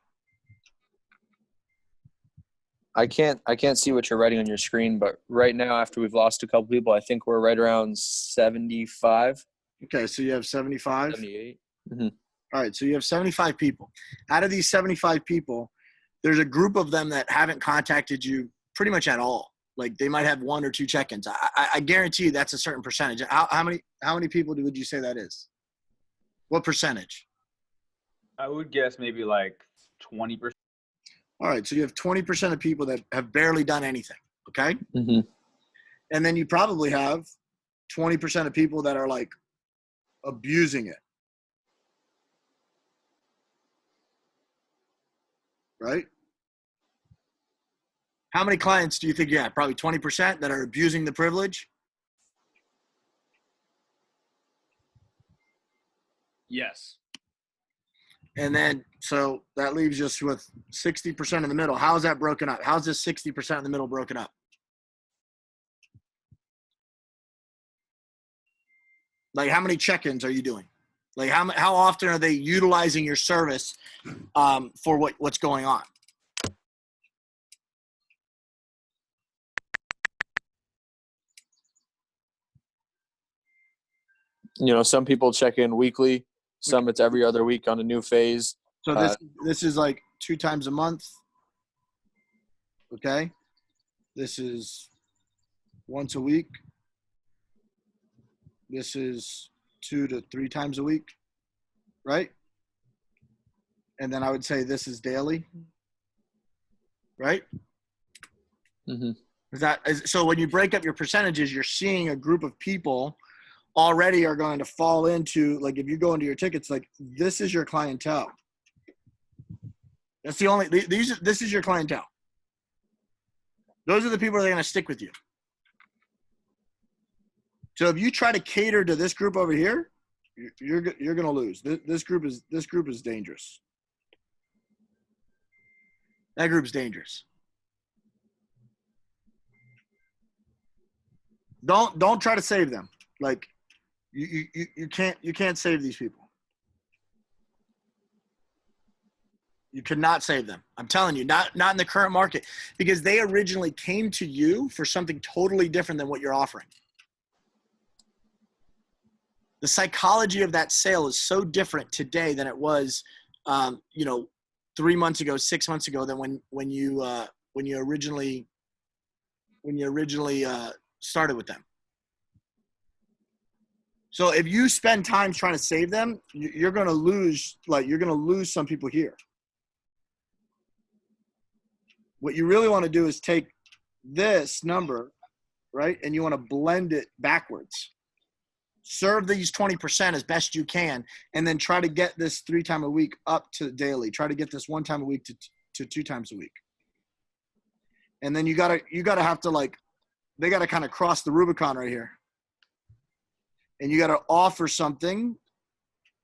I can't see what you're writing on your screen, but right now, after we've lost a couple people, I think we're right around 75. Okay, so you have 75? 78. Mm-hmm. All right, so you have 75 people. Out of these 75 people, there's a group of them that haven't contacted you pretty much at all. Like they might have 1 or 2 check-ins. I guarantee you that's a certain percentage. How many people would you say that is? What percentage? I would guess maybe like 20%. All right, so you have 20% of people that have barely done anything, okay? Mm-hmm. And then you probably have 20% of people that are like abusing it. Right? How many clients do you think you have? Probably 20% that are abusing the privilege? Yes. And then, so that leaves us with 60% in the middle. How is that broken up? How's this 60% in the middle broken up? Like how many check-ins are you doing? Like how often are they utilizing your service for what's going on? Some people check in weekly. Some it's every other week on a new phase. So this is like 2 times a month. Okay. This is once a week. This is 2 to 3 times a week, right? And then I would say this is daily, right? Mm-hmm. So when you break up your percentages, you're seeing a group of people already are going to fall into, like if you go into your tickets, like this is your clientele. That's the only, this is your clientele. Those are the people that are going to stick with you. So if you try to cater to this group over here, you're going to lose. This group is dangerous. That group's dangerous. Don't try to save them. Like you can't save these people. You cannot save them. I'm telling you, not in the current market, because they originally came to you for something totally different than what you're offering. The psychology of that sale is so different today than it was, 3 months ago, 6 months ago, than when you originally started with them. So if you spend time trying to save them, you're going to lose. You're going to lose some people here. What you really want to do is take this number, right, and you want to blend it backwards. Serve these 20% as best you can, and then try to get this 3 times a week up to daily. Try to get this 1 time a week to 2 times a week. And then you gotta have to they gotta kind of cross the Rubicon right here. And you gotta offer something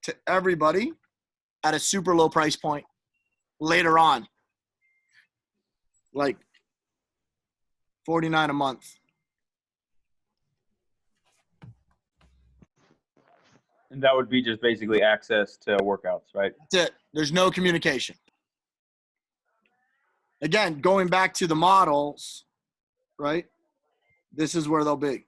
to everybody at a super low price point later on. Like $49 a month. And that would be just basically access to workouts, right? That's it. There's no communication. Again, going back to the models, right? This is where they'll be.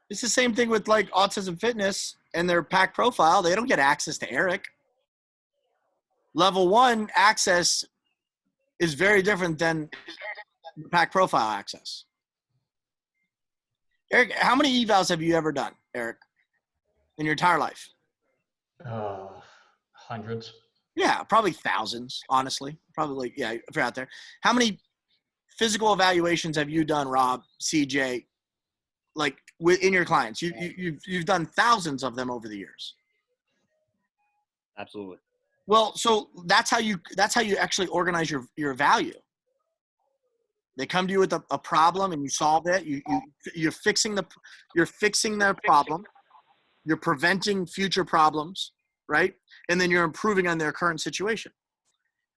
It's the same thing with Autism Fitness and their pack profile. They don't get access to Eric. Level 1 access is very different than the pack profile access. Eric, how many evals have you ever done, Eric, in your entire life? Hundreds. Yeah, probably thousands, honestly. Probably, yeah, if you're out there. How many physical evaluations have you done, Rob, CJ, in your clients? You've done thousands of them over the years. Absolutely. Well, so that's how you actually organize your value. They come to you with a problem and you solve it. You're fixing their problem. You're preventing future problems, right? And then you're improving on their current situation.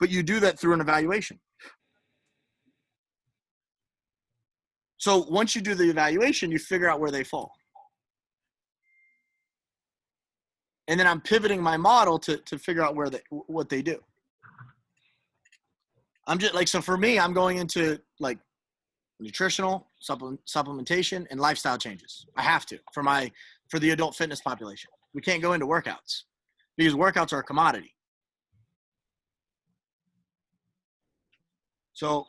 But you do that through an evaluation. So once you do the evaluation, you figure out where they fall. And then I'm pivoting my model to figure out what they do. I'm just so for me, I'm going into nutritional supplementation and lifestyle changes. I have to for the adult fitness population. We can't go into workouts because workouts are a commodity. So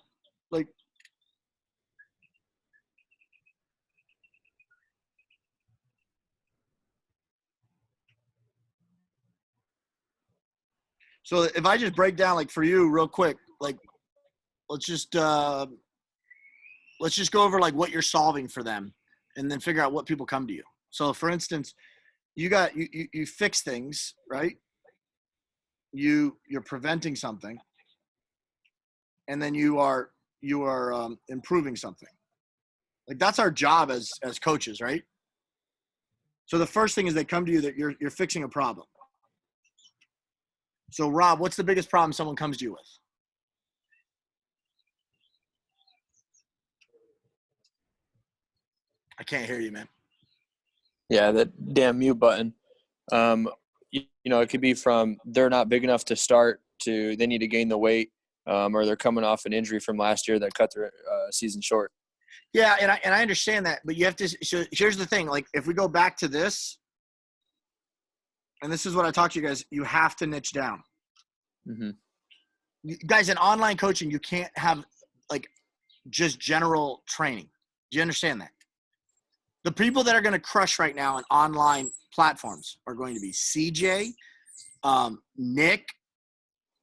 so if I just break down for you real quick, let's just go over what you're solving for them and then figure out what people come to you. So for instance, you fix things, right? You're preventing something, and then you are improving something. That's our job as coaches, right? So the first thing is they come to you that you're fixing a problem. So Rob, what's the biggest problem someone comes to you with? I can't hear you, man. Yeah, that damn mute button. It could be from they're not big enough to start to they need to gain the weight, or they're coming off an injury from last year that cut their season short. Yeah, and I understand that, but you have to. So here's the thing: if we go back to this, and this is what I talk to you guys, you have to niche down. Mm-hmm. You guys, in online coaching, you can't have just general training. Do you understand that? The people that are going to crush right now on online platforms are going to be CJ, Nick,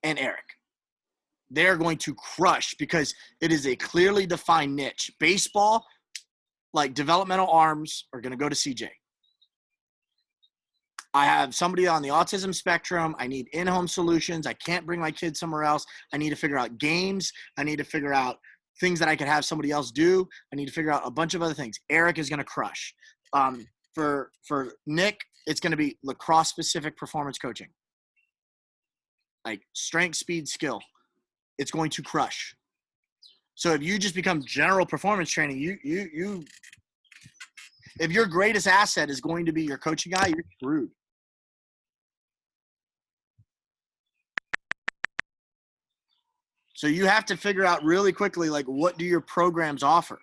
and Eric. They're going to crush because it is a clearly defined niche. Baseball, developmental arms, are going to go to CJ. I have somebody on the autism spectrum. I need in-home solutions. I can't bring my kids somewhere else. I need to figure out games. I need to figure out things that I could have somebody else do. I need to figure out a bunch of other things. Eric is going to crush. For Nick, it's going to be lacrosse specific performance coaching. Like strength, speed, skill. It's going to crush. So if you just become general performance training, you if your greatest asset is going to be your coaching guy, you're screwed. So you have to figure out really quickly, like, what do your programs offer?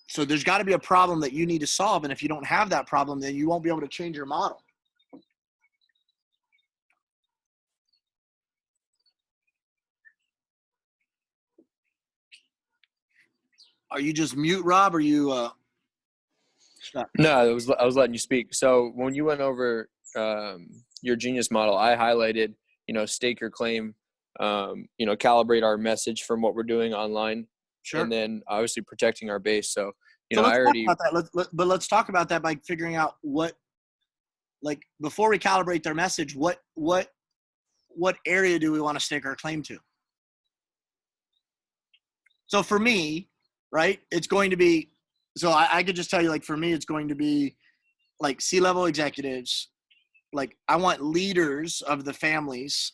So there's got to be a problem that you need to solve. And if you don't have that problem, then you won't be able to change your model. Are you just mute, Rob? Or you stuck? No, I was letting you speak. So when you went over your genius model, I highlighted, stake your claim, calibrate our message from what we're doing online, Sure. and then obviously protecting our base. So, So let's I already talk about that. But let's talk about that by figuring out what, like, before we calibrate their message, what area do we want to stake our claim to? So for me, right, it's going to be, so I could just tell you, like, for me, it's going to be like C-level executives. Like, I want leaders of the families.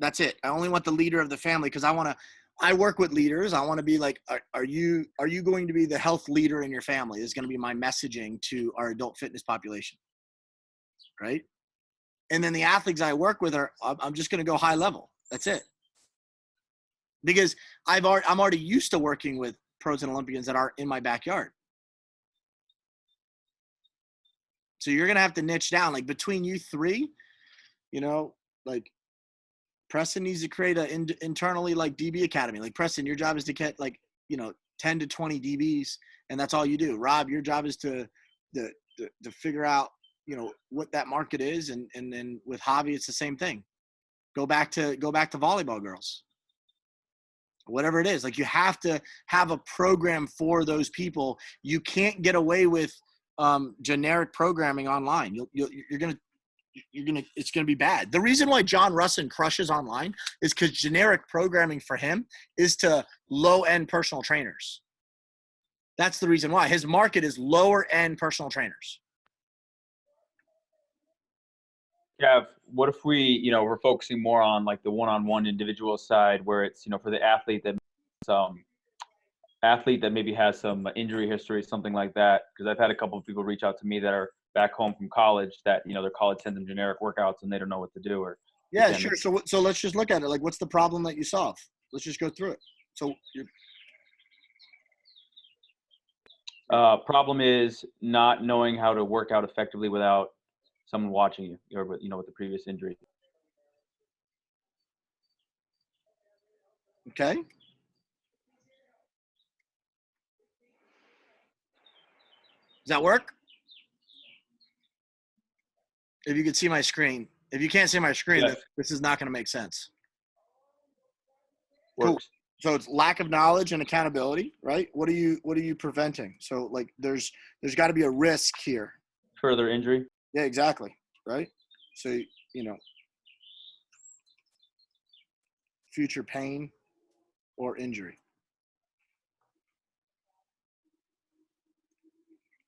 That's it. I only want the leader of the family because I work with leaders. I want to be like, are you going to be the health leader in your family? Is going to be my messaging to our adult fitness population, right? And then the athletes I work with I'm just going to go high level. That's it. Because I'm already used to working with pros and Olympians that are in my backyard. So you're going to have to niche down, like, between you three, like, Preston needs to create an internally, like, DB academy. Like, Preston, your job is to get, like, 10 to 20 DBs, and that's all you do. Rob, your job is to figure out, what that market is. And then with Javi, it's the same thing. Go back to volleyball girls, whatever it is. Like, you have to have a program for those people. You can't get away with generic programming online. It's going to be bad. The reason why John Russin crushes online is because generic programming for him is to low-end personal trainers. That's the reason why. His market is lower-end personal trainers. Yeah. What if we, we're focusing more on like the one-on-one individual side where it's, for the athlete that maybe has some injury history, something like that. Because I've had a couple of people reach out to me that are back home from college that, their college sends them generic workouts and they don't know what to do. Or yeah, sure. So let's just look at it. Like, what's the problem that you solve? Let's just go through it. So problem is not knowing how to work out effectively without someone watching you, or with the previous injury. Okay. Does that work? If you could see my screen. If you can't see my screen, Yes. this is not going to make sense. Works. Cool. So it's lack of knowledge and accountability, right? What are you preventing? So, like, there's got to be a risk here. Further injury. Yeah, exactly. Right. So, future pain or injury.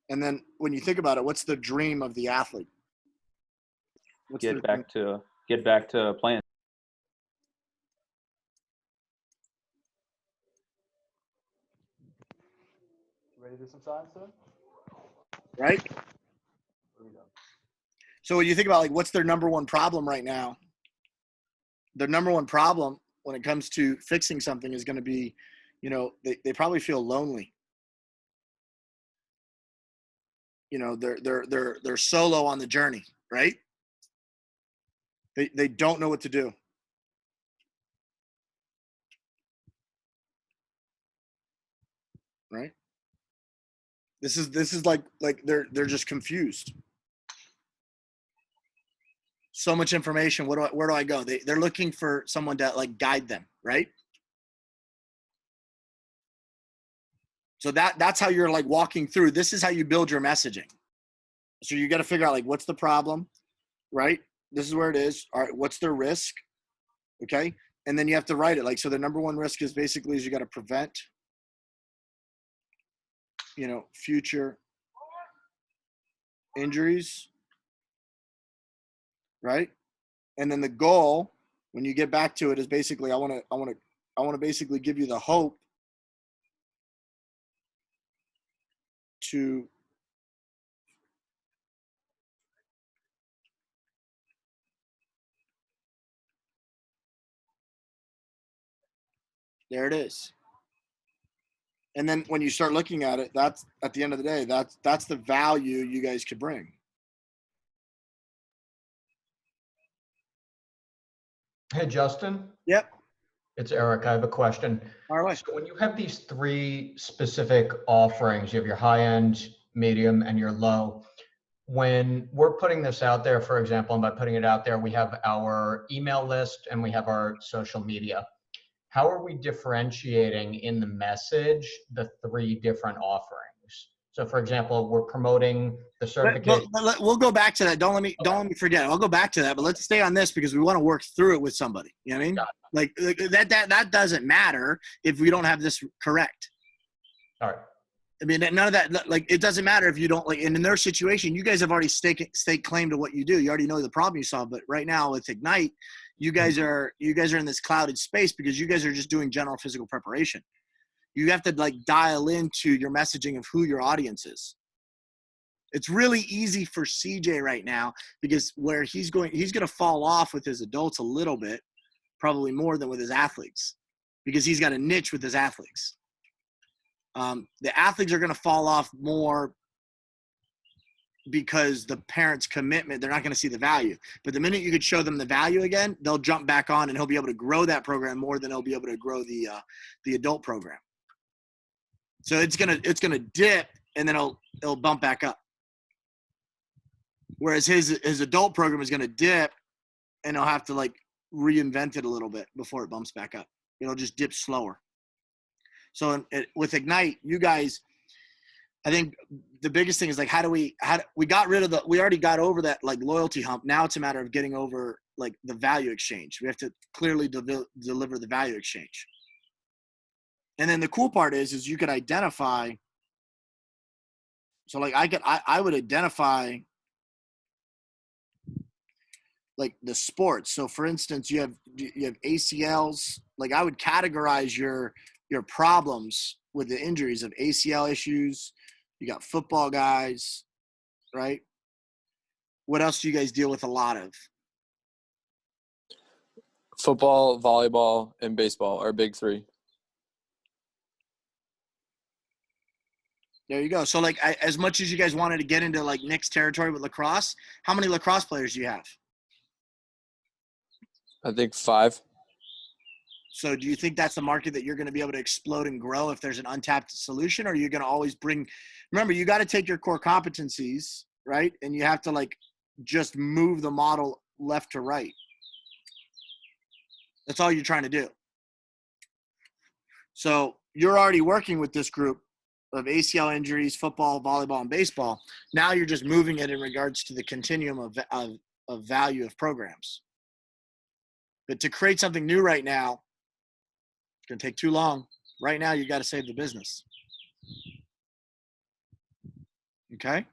And then when you think about it, what's the dream of the athlete? Get back to playing. Ready to do some science soon? Right. So when you think about, like, what's their number one problem right now? Their number one problem when it comes to fixing something is going to be, they probably feel lonely. They're solo on the journey, right? They don't know what to do. Right? This is like they're just confused. So much information. Where do I go? They're looking for someone to, like, guide them, right? So that's how you're, like, walking through. This is how you build your messaging. So you got to figure out, like, what's the problem, right? This is where it is. All right, what's their risk? Okay. And then you have to write it. Like, so the number one risk is basically you got to prevent future injuries, right? And then the goal, when you get back to it, is basically I want to basically give you the hope to there it is. And then when you start looking at it, that's at the end of the day, that's the value you guys could bring. Hey, Justin. Yep. It's Eric. I have a question. All right. So when you have these three specific offerings, you have your high end, medium, and your low. When we're putting this out there, for example, and by putting it out there, we have our email list and we have our social media. How are we differentiating in the message the three different offerings? So for example, we're promoting the certification. We'll go back to that. Don't let me forget. I'll go back to that, but let's stay on this because we want to work through it with somebody. You know what I mean? Like that doesn't matter if we don't have this correct. All right. I mean, none of that, like, it doesn't matter if you don't, like, and in their situation, you guys have already stake claim to what you do. You already know the problem you solve. But right now with Ignite, you guys are in this clouded space because you guys are just doing general physical preparation. You have to, like, dial into your messaging of who your audience is. It's really easy for CJ right now because where he's going to fall off with his adults a little bit, probably more than with his athletes, because he's got a niche with his athletes. The athletes are going to fall off more because the parents' commitment, they're not going to see the value. But the minute you could show them the value again, they'll jump back on and he'll be able to grow that program more than he'll be able to grow the adult program. So it's gonna dip and then it'll bump back up. Whereas his adult program is going to dip and he'll have to, like, reinvent it a little bit before it bumps back up. It'll just dip slower. So with Ignite, you guys, I think the biggest thing is, like, we already got over that, like, loyalty hump. Now it's a matter of getting over, like, the value exchange. We have to clearly deliver the value exchange. And then the cool part is you could identify. So, like, I would identify, like, the sports. So for instance, you have ACLs. Like, I would categorize your problems with the injuries of ACL issues. You got football guys, right? What else do you guys deal with a lot of? Football, volleyball, and baseball are big three. There you go. So, like, as much as you guys wanted to get into, like, Nick's territory with lacrosse, how many lacrosse players do you have? I think 5. So do you think that's the market that you're going to be able to explode and grow if there's an untapped solution, or are you going to always remember, you got to take your core competencies, right? And you have to, like, just move the model left to right. That's all you're trying to do. So you're already working with this group of ACL injuries, football, volleyball, and baseball. Now you're just moving it in regards to the continuum of value of programs. But to create something new right now, it's going to take too long. Right now, you got to save the business. Okay?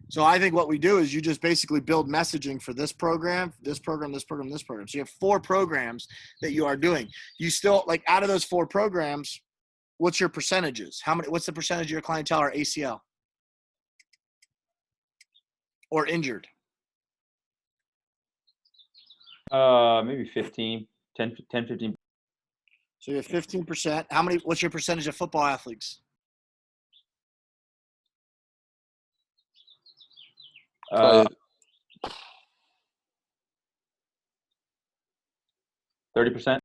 So I think what we do is you just basically build messaging for this program, this program, this program, this program. So you have 4 programs that you are doing. You still, like, out of those 4 programs, what's your percentages? What's the percentage of your clientele are ACL or injured? Maybe 15, 10, 15. So you have 15%. What's your percentage of football athletes? Uh, 30%.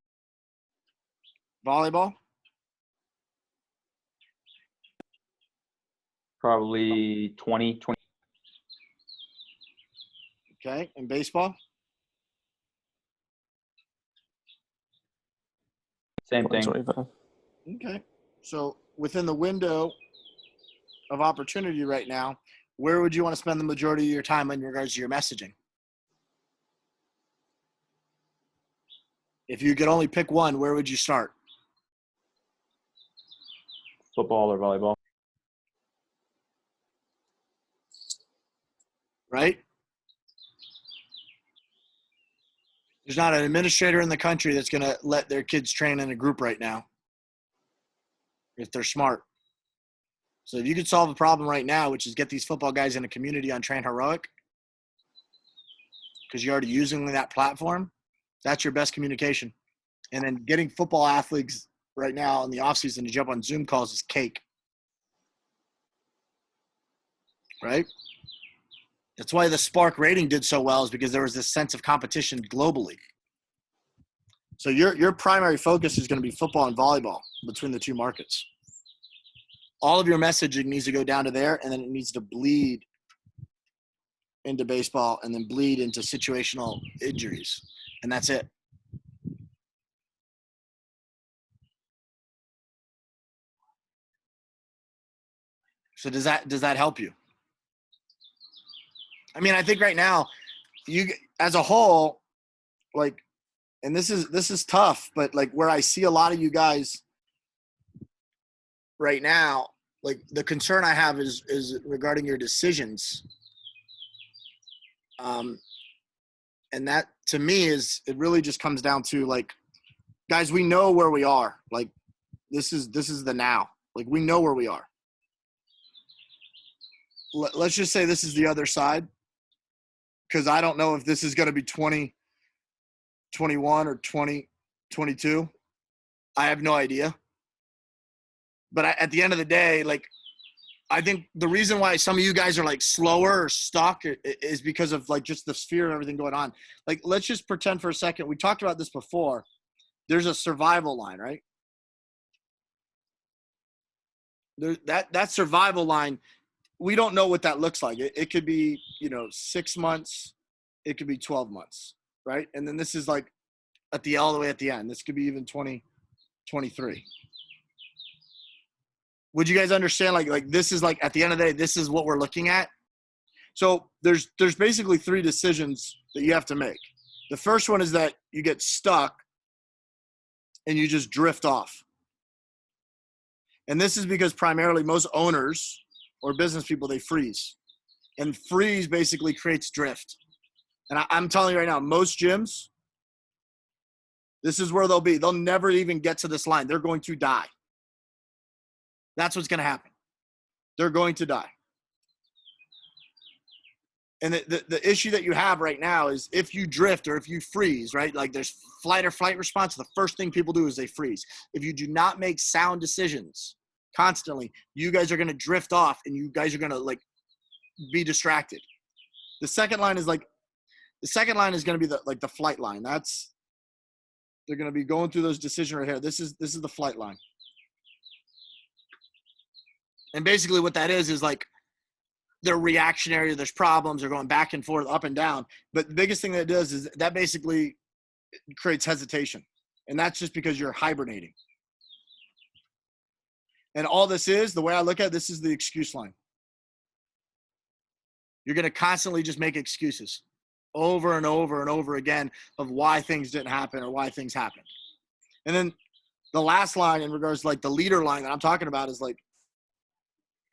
Volleyball? Probably 20. Okay. And baseball? Same thing. 25. Okay. So within the window of opportunity right now, where would you want to spend the majority of your time in regards to your messaging? If you could only pick one, where would you start? Football or volleyball. right? There's not an administrator in the country that's going to let their kids train in a group right now if they're smart. So if you could solve a problem right now, which is get these football guys in a community on Train Heroic, because you're already using that platform, that's your best communication. And then getting football athletes right now in the offseason to jump on Zoom calls is cake. Right? That's why the Spark rating did so well, is because there was this sense of competition globally. So your primary focus is going to be football and volleyball between the two markets. All of your messaging needs to go down to there, and then it needs to bleed into baseball and then bleed into situational injuries. And that's it. So does that help you? I mean, I think right now, you as a whole, like, and this is tough, but like where I see a lot of you guys right now, like the concern I have is regarding your decisions. And that to me it really just comes down to, like, guys, we know where we are. Like this is the now. Like we know where we are. Let's just say this is the other side, because I don't know if this is going to be 2021 or 2022. I have no idea. But at the end of the day, like, I think the reason why some of you guys are like slower or stuck is because of like just the fear of everything going on. Like, let's just pretend for a second. We talked about this before. There's a survival line, right? That survival line, we don't know what that looks like. It could be, 6 months. It could be 12 months, right? And then this is like all the way at the end. This could be even 2023. Would you guys understand? Like this is like at the end of the day, this is what we're looking at. So there's basically 3 decisions that you have to make. The first one is that you get stuck and you just drift off. And this is because primarily most owners or business people, they freeze. And freeze basically creates drift. And I'm telling you right now, most gyms, this is where they'll be. They'll never even get to this line. They're going to die. That's what's going to happen. They're going to die. And the issue that you have right now is if you drift or if you freeze, right? Like there's flight or flight response. The first thing people do is they freeze. If you do not make sound decisions constantly, you guys are going to drift off and you guys are going to like be distracted. The second line is going to be the flight line. They're going to be going through those decisions right here. This is the flight line. And basically what that is like they're reactionary. There's problems. They're going back and forth, up and down. But the biggest thing that it does is that basically creates hesitation. And that's just because you're hibernating. And all this is, the way I look at it, this is the excuse line. You're going to constantly just make excuses over and over and over again of why things didn't happen or why things happened. And then the last line in regards to like the leader line that I'm talking about is like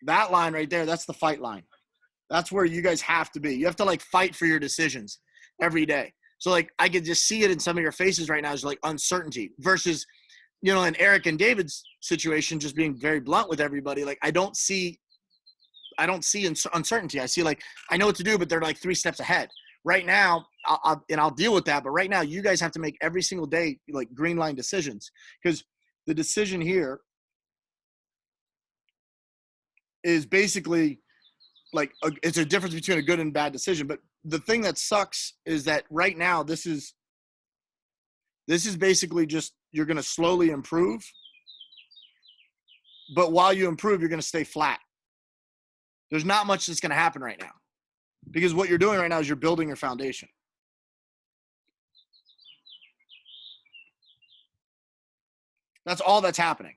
that line right there. That's the fight line. That's where you guys have to be. You have to like fight for your decisions every day. So like I could just see it in some of your faces right now is like uncertainty versus, in Eric and David's situation, just being very blunt with everybody. Like I don't see uncertainty. I see like, I know what to do, but they're like 3 steps ahead. Right now, I'll deal with that. But right now, you guys have to make every single day like green line decisions, because the decision here is basically like it's a difference between a good and bad decision. But the thing that sucks is that right now, this is basically just you're going to slowly improve. But while you improve, you're going to stay flat. There's not much that's going to happen right now, because what you're doing right now is you're building your foundation. That's all that's happening.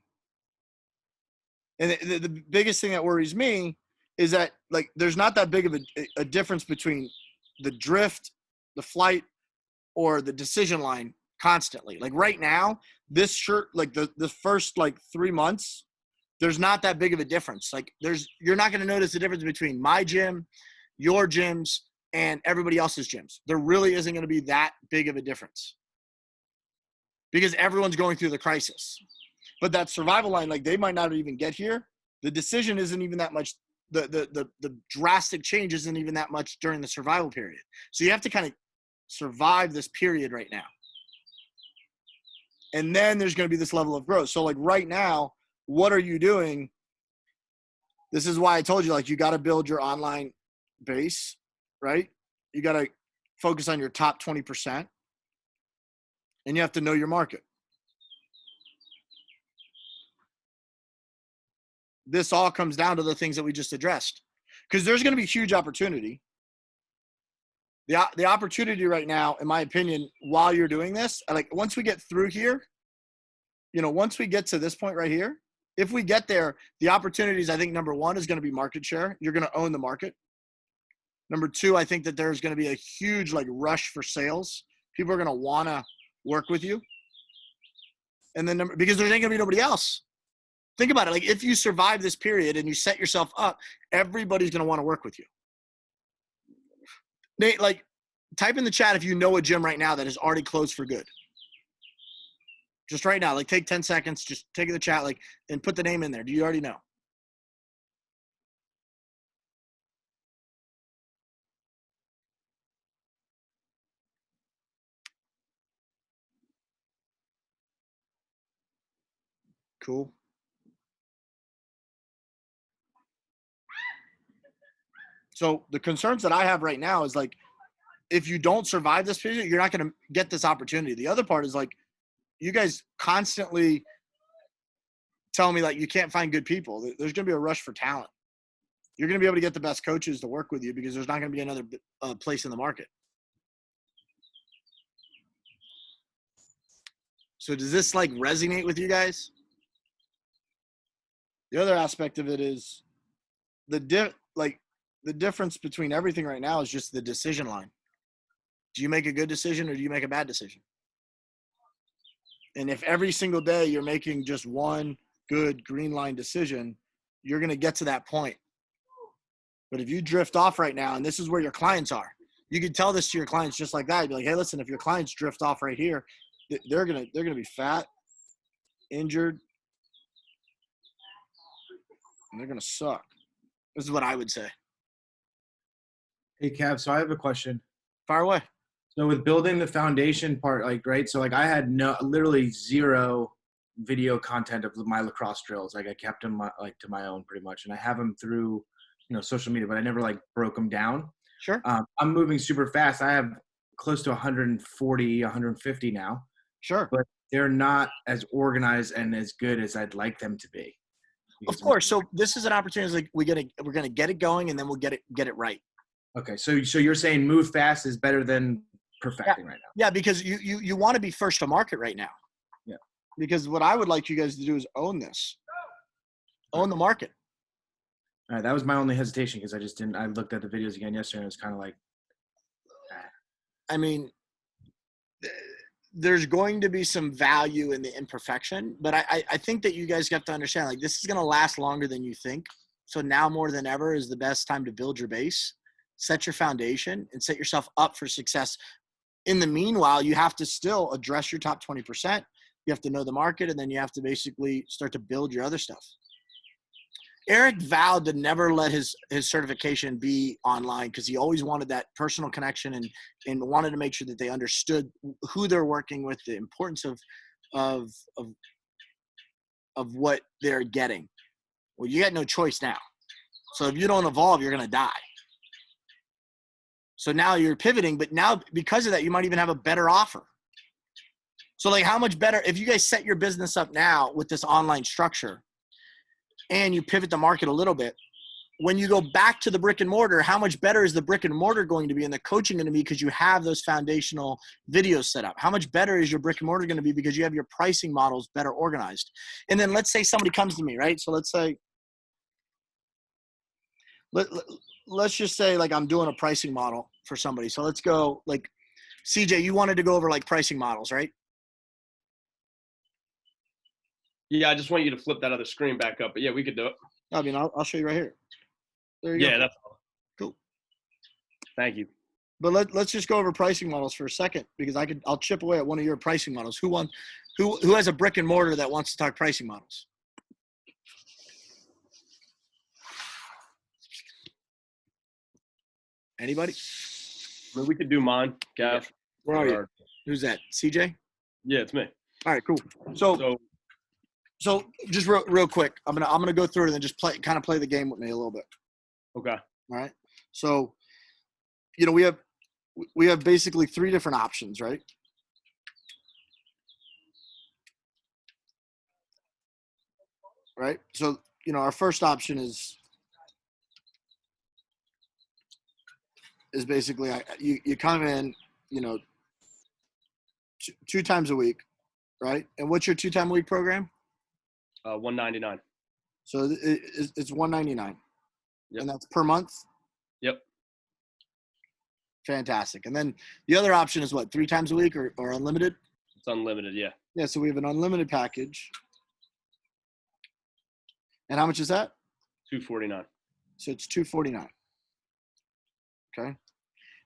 And the biggest thing that worries me is that like there's not that big of a difference between the drift, the flight, or the decision line constantly. Like right now, this shirt, like the first like 3 months, there's not that big of a difference. Like you're not going to notice the difference between my gym, your gyms, and everybody else's gyms. There really isn't going to be that big of a difference because everyone's going through the crisis. But that survival line, like they might not even get here. The decision isn't even that much. The drastic change isn't even that much during the survival period. So you have to kind of survive this period right now. And then there's going to be this level of growth. So like right now, what are you doing? This is why I told you, like, you got to build your online base, right? You got to focus on your top 20%, and you have to know your market. This all comes down to the things that we just addressed, because there's going to be huge opportunity. The opportunity right now, in my opinion, while you're doing this, like once we get through here, once we get to this point right here, if we get there, the opportunities, I think number one is going to be market share. You're going to own the market. Number two, I think that there's going to be a huge like rush for sales. People are going to want to work with you. And then because there ain't going to be nobody else. Think about it. Like if you survive this period and you set yourself up, everybody's going to want to work with you. Nate, like type in the chat if you know a gym right now that is already closed for good. Just right now, like take 10 seconds, just take the chat, like, and put the name in there. Do you already know? Cool. So the concerns that I have right now is like, if you don't survive this period, you're not going to get this opportunity. The other part is like, you guys constantly tell me like you can't find good people. There's going to be a rush for talent. You're going to be able to get the best coaches to work with you because there's not going to be another place in the market. So does this like resonate with you guys? The other aspect of it is the difference between everything right now is just the decision line. Do you make a good decision or do you make a bad decision? And if every single day you're making just one good green line decision, you're going to get to that point. But if you drift off right now, and this is where your clients are, you can tell this to your clients just like that. You'd be like, hey, listen, if your clients drift off right here, they're going to be fat, injured, and they're going to suck. This is what I would say. Hey, Cav, so I have a question. Fire away. So with building the foundation part, like, right? So like I had literally zero video content of my lacrosse drills. Like I kept them like to my own pretty much. And I have them through, social media, but I never like broke them down. Sure. I'm moving super fast. I have close to 140, 150 now. Sure. But they're not as organized and as good as I'd like them to be. Of course. So this is an opportunity. Like we're gonna get it going, and then we'll get it right. Okay. So you're saying move fast is better than perfecting right now? Yeah, because you want to be first to market right now. Yeah. Because what I would like you guys to do is own this. Own the market. All right. That was my only hesitation because I looked at the videos again yesterday and it was kind of like. I mean, there's going to be some value in the imperfection, but I think that you guys have to understand, like, this is going to last longer than you think. So now more than ever is the best time to build your base, set your foundation, and set yourself up for success. In the meanwhile, you have to still address your top 20%. You have to know the market, and then you have to basically start to build your other stuff. Eric vowed to never let his certification be online because he always wanted that personal connection and wanted to make sure that they understood who they're working with, the importance of what they're getting. Well, you got no choice now. So if you don't evolve, you're going to die. So now you're pivoting, but now because of that, you might even have a better offer. So like how much better, if you guys set your business up now with this online structure and you pivot the market a little bit, when you go back to the brick and mortar, how much better is the brick and mortar going to be and the coaching going to be because you have those foundational videos set up? How much better is your brick and mortar going to be because you have your pricing models better organized? And then let's say somebody comes to me, right? So let's say, let's just say like I'm doing a pricing model for somebody. So let's go like, CJ, you wanted to go over like pricing models, right? Yeah, I just want you to flip that other screen back up. But yeah, we could do it. I mean, I'll show you right here. There you go. Yeah, that's all. Cool. Thank you. But let's just go over pricing models for a second, because I'll chip away at one of your pricing models. Who has a brick and mortar that wants to talk pricing models? Anybody? I mean, we could do mine, Gav. Where are you? Who's that? CJ? Yeah, it's me. All right, cool. So just real quick, I'm gonna go through it and then just play the game with me a little bit. Okay. All right. So, we have basically 3 different options, right? Right. So, our first option is basically you come in, 2 times a week, right? And what's your 2-time-a-week program? $199. So it's $199, Yep. and that's per month. Yep. Fantastic. And then the other option is what, 3 times a week or unlimited? It's unlimited, yeah. Yeah. So we have an unlimited package. And how much is that? $249. So it's $249. Okay.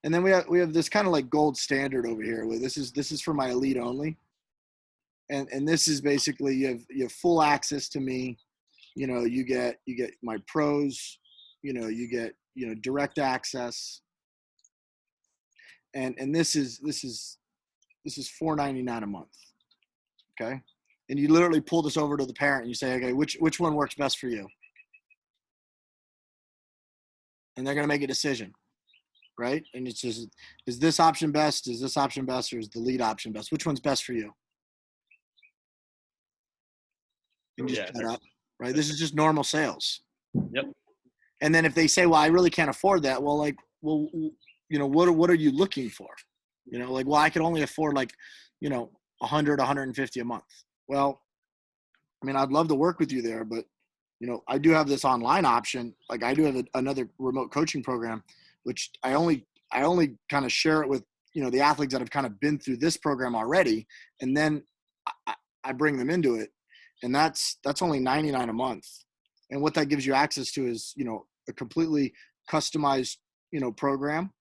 And then we have this kind of like gold standard over here where this is for my elite only. And this is basically you have full access to me. You get my pros, you get direct access. And this is $499 a month. Okay. And you literally pull this over to the parent and you say, okay, which one works best for you? And they're going to make a decision, right? And it's just, is this option best? Is this option best? Or is the lead option best? Which one's best for you? And just shut up, right? This is just normal sales. Yep. And then if they say, well, I really can't afford that. Well, what are you looking for? Well, I could only afford 100, 150 a month. Well, I mean, I'd love to work with you there, but I do have this online option. Like I do have another remote coaching program, which I only kind of share it with, the athletes that have kind of been through this program already. And then I bring them into it. And that's only $99 a month. And what that gives you access to is, a completely customized, program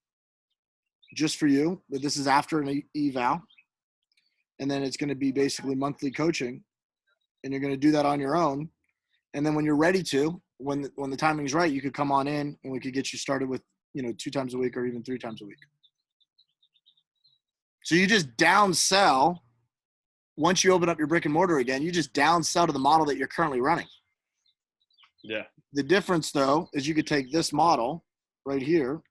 just for you. But this is after an eval. And then it's going to be basically monthly coaching. And you're going to do that on your own. And then when you're ready to, when the timing is right, you could come on in and we could get you started with, 2 times a week or even 3 times a week. So you just downsell. Once you open up your brick and mortar again, you just downsell to the model that you're currently running. Yeah. The difference though, is you could take this model right here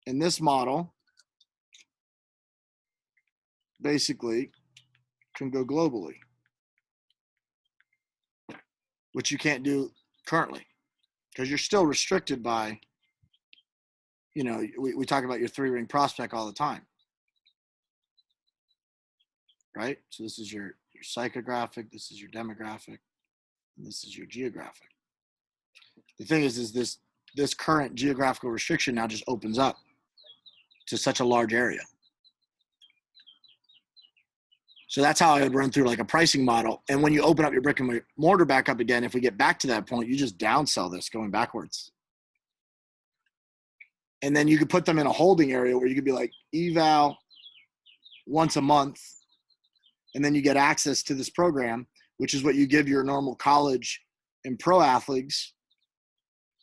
and this model basically can go globally, which you can't do currently because you're still restricted by, we talk about your 3-ring prospect all the time, right? So this is your psychographic, this is your demographic, and this is your geographic. The thing is this current geographical restriction now just opens up to such a large area. So that's how I would run through like a pricing model. And when you open up your brick and mortar back up again, if we get back to that point, you just downsell this going backwards. And then you could put them in a holding area where you could be like eval once a month. And then you get access to this program, which is what you give your normal college and pro athletes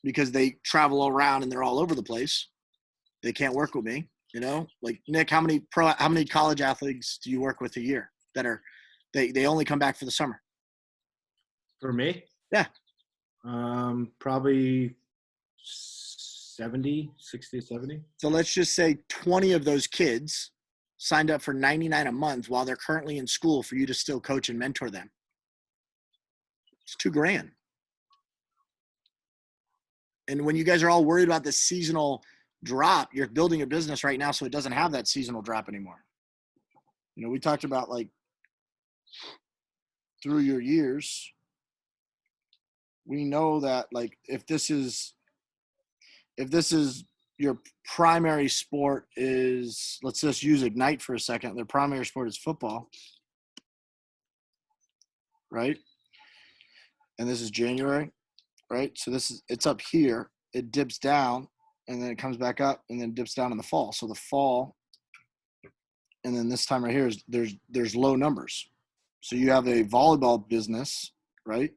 because they travel around and they're all over the place. They can't work with me, like Nick, how many college athletes do you work with a year that are, they only come back for the summer? For me? Yeah. Probably 70. So let's just say 20 of those kids signed up for $99 a month while they're currently in school for you to still coach and mentor them. It's $2,000. And when you guys are all worried about the seasonal drop, you're building a business right now so it doesn't have that seasonal drop anymore. We talked about like through your years, we know that like if this is your primary sport is, let's just use Ignite for a second. Their primary sport is football, right? And this is January, right? So it's up here. It dips down and then it comes back up and then dips down in the fall. So the fall, and then this time right here is there's low numbers. So you have a volleyball business, right?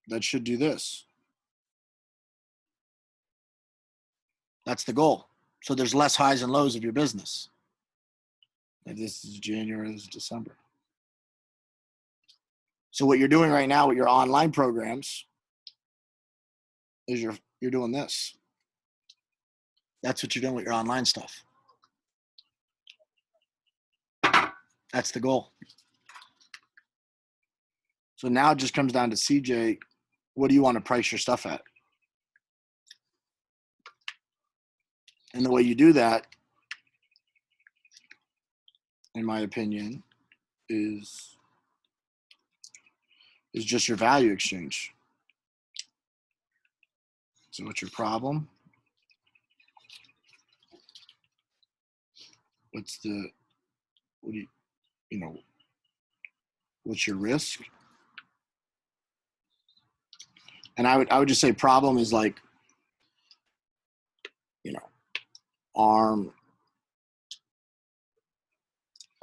That should do this. That's the goal. So there's less highs and lows of your business. If this is January, this is December. So what you're doing right now with your online programs is you're doing this. That's what you're doing with your online stuff. That's the goal. So now it just comes down to CJ, what do you want to price your stuff at? And the way you do that, in my opinion, is just your value exchange. So what's your problem? What do what's your risk? And I would just say problem is like, arm,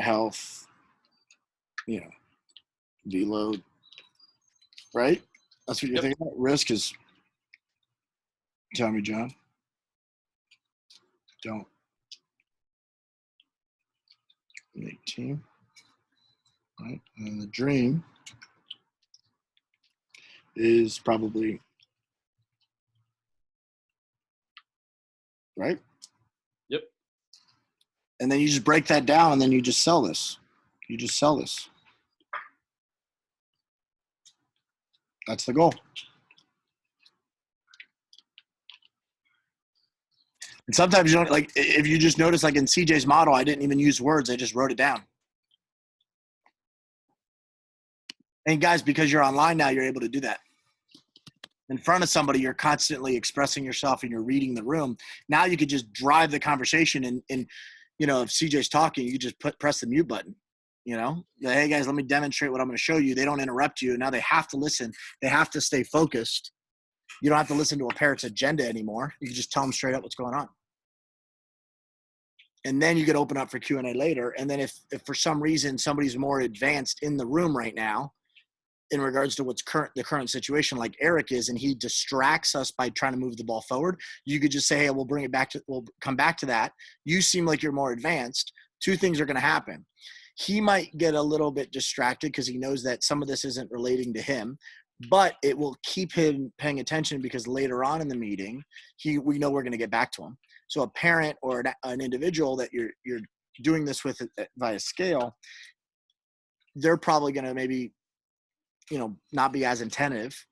health, deload, right? That's what you're thinking about. Risk is, tell me, John. Don't make team, right? And then the dream is probably, right? Yep. And then you just break that down and then you just sell this. You just sell this. That's the goal. And sometimes you don't, like, if you just notice, like in CJ's model, I didn't even use words. I just wrote it down. And guys, because you're online now, you're able to do that. In front of somebody, you're constantly expressing yourself and you're reading the room. Now you could just drive the conversation and if CJ's talking, you just press the mute button. Hey guys, let me demonstrate what I'm going to show you. They don't interrupt you. Now they have to listen. They have to stay focused. You don't have to listen to a parrot's agenda anymore. You can just tell them straight up what's going on. And then you could open up for Q&A later. And then if for some reason somebody's more advanced in the room right now in regards to what's the current situation, like Eric is, and he distracts us by trying to move the ball forward, you could just say, hey, we'll come back to that. You seem like you're more advanced. Two things are going to happen. He might get a little bit distracted because he knows that some of this isn't relating to him, but it will keep him paying attention because later on in the meeting, we know we're going to get back to him. So a parent or an individual that you're doing this with via scale, they're probably going to maybe, not be as attentive,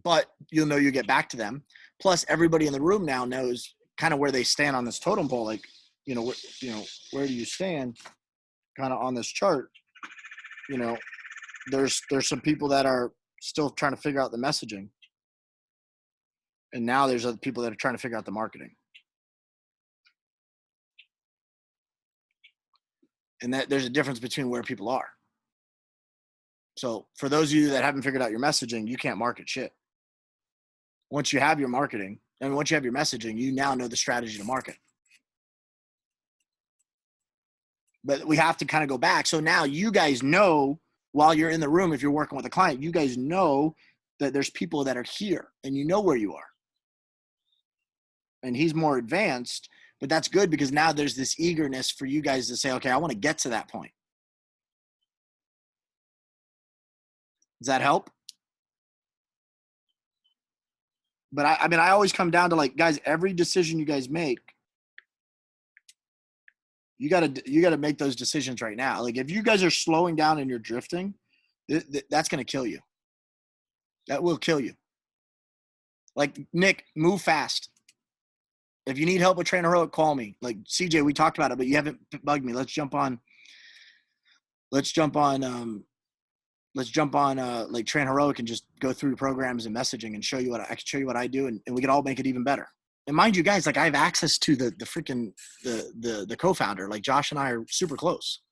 but you'll know you get back to them. Plus everybody in the room now knows kind of where they stand on this totem pole. Like, where do you stand kind of on this chart? There's some people that are still trying to figure out the messaging. And now there's other people that are trying to figure out the marketing. And that there's a difference between where people are. So for those of you that haven't figured out your messaging, you can't market shit. Once you have your marketing, and once you have your messaging, you now know the strategy to market. But we have to kind of go back. So now you guys know, while you're in the room, if you're working with a client, you guys know that there's people that are here and you know where you are. And he's more advanced, but that's good because now there's this eagerness for you guys to say, okay, I want to get to that point. Does that help? But I always come down to, like, guys, every decision you guys make, you gotta make those decisions right now. Like, if you guys are slowing down and you're drifting, that's going to kill you. That will kill you. Like, Nick, move fast. If you need help with Trainer Heroic, call me. Like, CJ, we talked about it, but you haven't bugged me. Let's jump on like Trainer Heroic and just go through programs and messaging and I can show you what I do, and we can all make it even better. And mind you guys, like, I have access to the freaking the co-founder. Like, Josh and I are super close.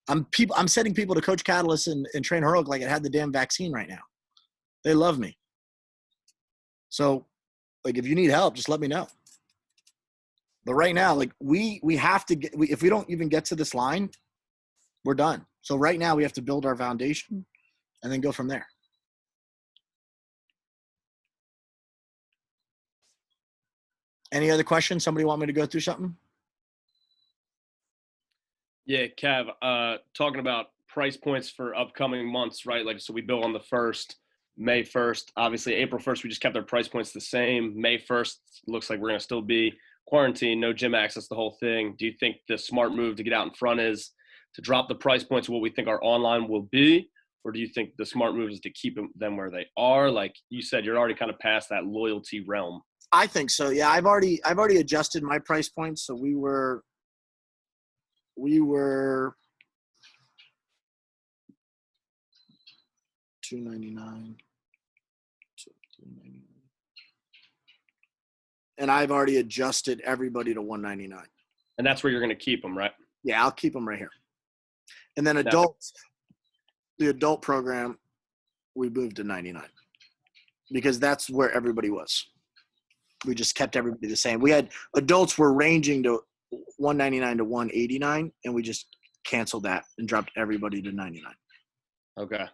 I'm sending people to Coach Catalyst and Trainer Heroic like it had the damn vaccine right now. They love me. So Like if you need help, just let me know. But right now, like we have to get, if we don't even get to this line, we're done. So right now we have to build our foundation and then go from there. Any other questions? Somebody want me to go through something? Yeah, Kev, talking about price points for upcoming months, right? Like, so we bill on the 1st, May 1st. Obviously, April 1st, we just kept our price points the same. May 1st, looks like we're going to still be quarantined, no gym access, the whole thing. Do you think the smart move to get out in front is to drop the price points of what we think our online will be? Or do you think the smart move is to keep them where they are? Like you said, you're already kind of past that loyalty realm. I think so. Yeah, I've already adjusted my price points. So we were $299 to $399. And I've already adjusted everybody to $199. And that's where you're going to keep them, right? Yeah, I'll keep them right here. And then adults, the adult program, we moved to $99 because that's where everybody was. We just kept everybody the same. We had adults were ranging to $199 to $189, and we just canceled that and dropped everybody to $99. Okay.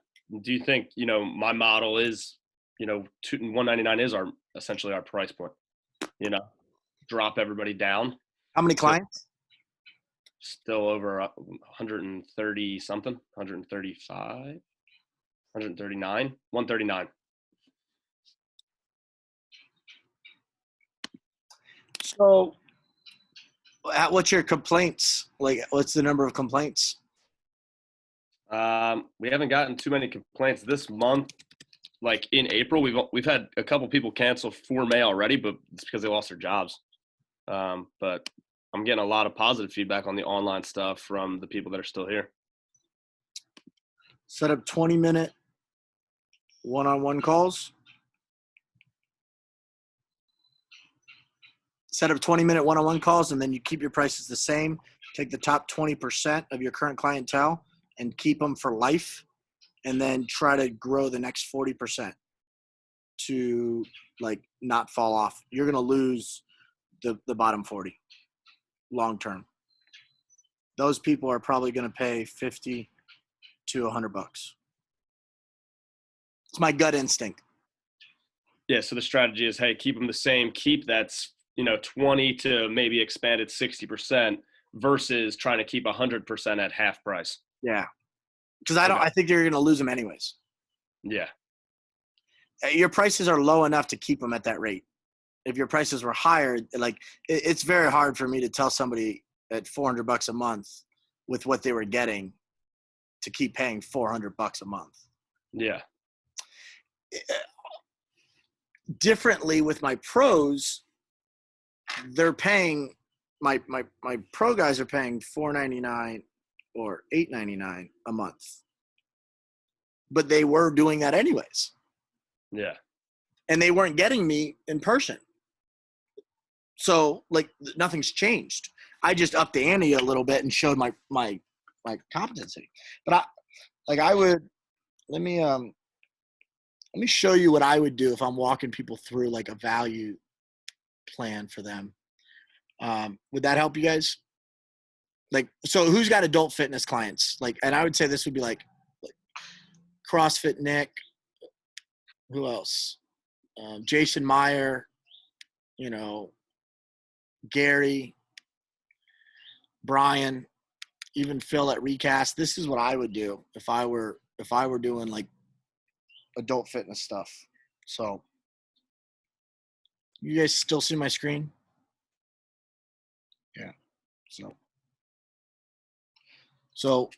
Do you think, my model is, $199 is essentially our price point, drop everybody down? How many clients? Still over 130 something, 135, 139, 139. So what's your complaints? Like, what's the number of complaints? We haven't gotten too many complaints this month. Like in April, we've had a couple people cancel for May already, but it's because they lost their jobs. But I'm getting a lot of positive feedback on the online stuff from the people that are still here. Set up 20-minute one-on-one calls. Set up 20-minute one-on-one calls, and then you keep your prices the same. Take the top 20% of your current clientele and keep them for life, and then try to grow the next 40% to like not fall off. You're going to lose the bottom 40 long term. Those people are probably going to pay 50 to $100. It's my gut instinct. Yeah. So the strategy is, hey, keep them the same. Keep that, 20 to maybe expand it 60% versus trying to keep 100% at half price. Yeah. Because I think you're going to lose them anyways. Yeah. Your prices are low enough to keep them at that rate. If your prices were higher, like it's very hard for me to tell somebody at $400 a month with what they were getting to keep paying $400 a month. Yeah. Differently with my pros, they're paying my pro guys are paying $499 or $899 a month, but they were doing that anyways. Yeah. And they weren't getting me in person. So like nothing's changed. I just upped the ante a little bit and showed my competency. But let me show you what I would do if I'm walking people through like a value plan for them. Would that help you guys? Like, so who's got adult fitness clients? Like, and I would say this would be like CrossFit Nick. Who else? Jason Meyer, Gary, Brian, even Phil at Recast. This is what I would do if I were doing like adult fitness stuff. So you guys still see my screen? Yeah. So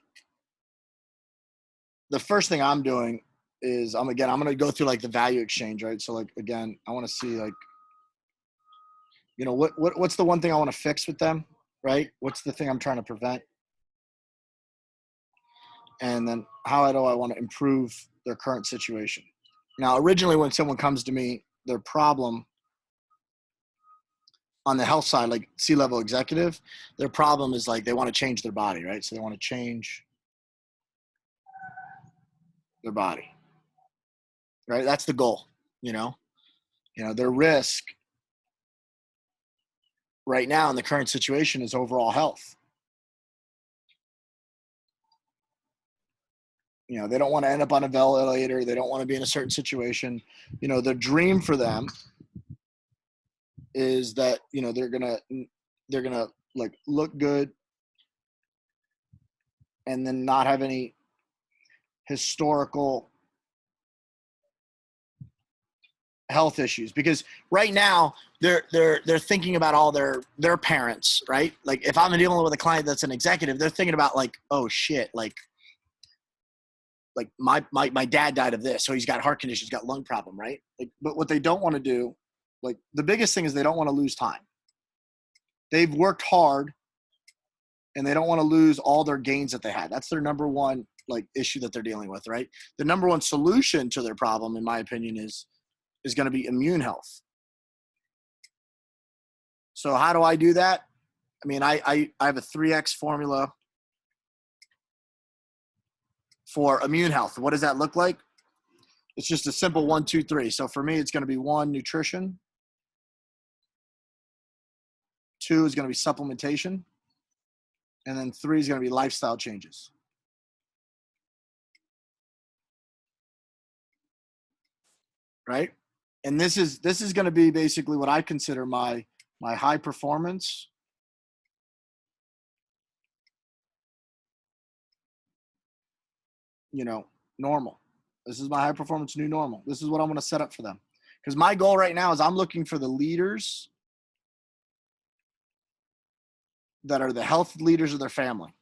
the first thing I'm doing is I'm going to go through like the value exchange, right? So like, again, I want to see like, what's the one thing I want to fix with them, right? What's the thing I'm trying to prevent? And then how do I want to improve their current situation? Now, originally when someone comes to me, their problem on the health side, like C-level executive, their problem is like they want to change their body, right? So they want to change their body, right? That's the goal, their risk right now in the current situation is overall health. You know, they don't want to end up on a ventilator. They don't want to be in a certain situation. You know, the dream for them is that, you know, they're gonna like look good and then not have any historical health issues, because right now they're thinking about all their parents, right? Like if I'm dealing with a client that's an executive, they're thinking about like, oh shit, like my dad died of this, so he's got heart conditions, got lung problem, right? Like, but what they don't want to do, like the biggest thing is they don't want to lose time. They've worked hard and they don't want to lose all their gains that they had. That's their number one like issue that they're dealing with, right? The number one solution to their problem, in my opinion, is going to be immune health. So how do I do that? I mean, I have a 3X formula for immune health. What does that look like? It's just a simple 1, 2, 3. So for me, it's going to be 1, nutrition. 2 is going to be supplementation. And then 3 is going to be lifestyle changes. Right? And this is going to be basically what I consider my high performance normal. This is my high performance new normal. This is what I'm going to set up for them. Because my goal right now is I'm looking for the leaders that are the health leaders of their family.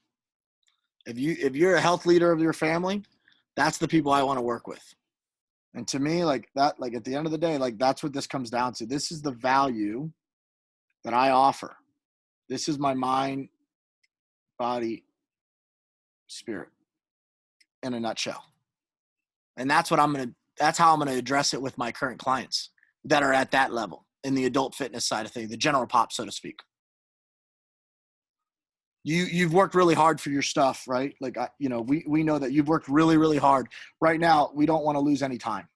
If you're a health leader of your family, that's the people I want to work with. And to me, like that, like at the end of the day, like that's what this comes down to. This is the value that I offer. This is my mind, body, spirit in a nutshell. And that's how I'm going to address it with my current clients that are at that level in the adult fitness side of things, the general pop, so to speak. You've worked really hard for your stuff, right? Like, we know that you've worked really, really hard. Right now, we don't want to lose any time,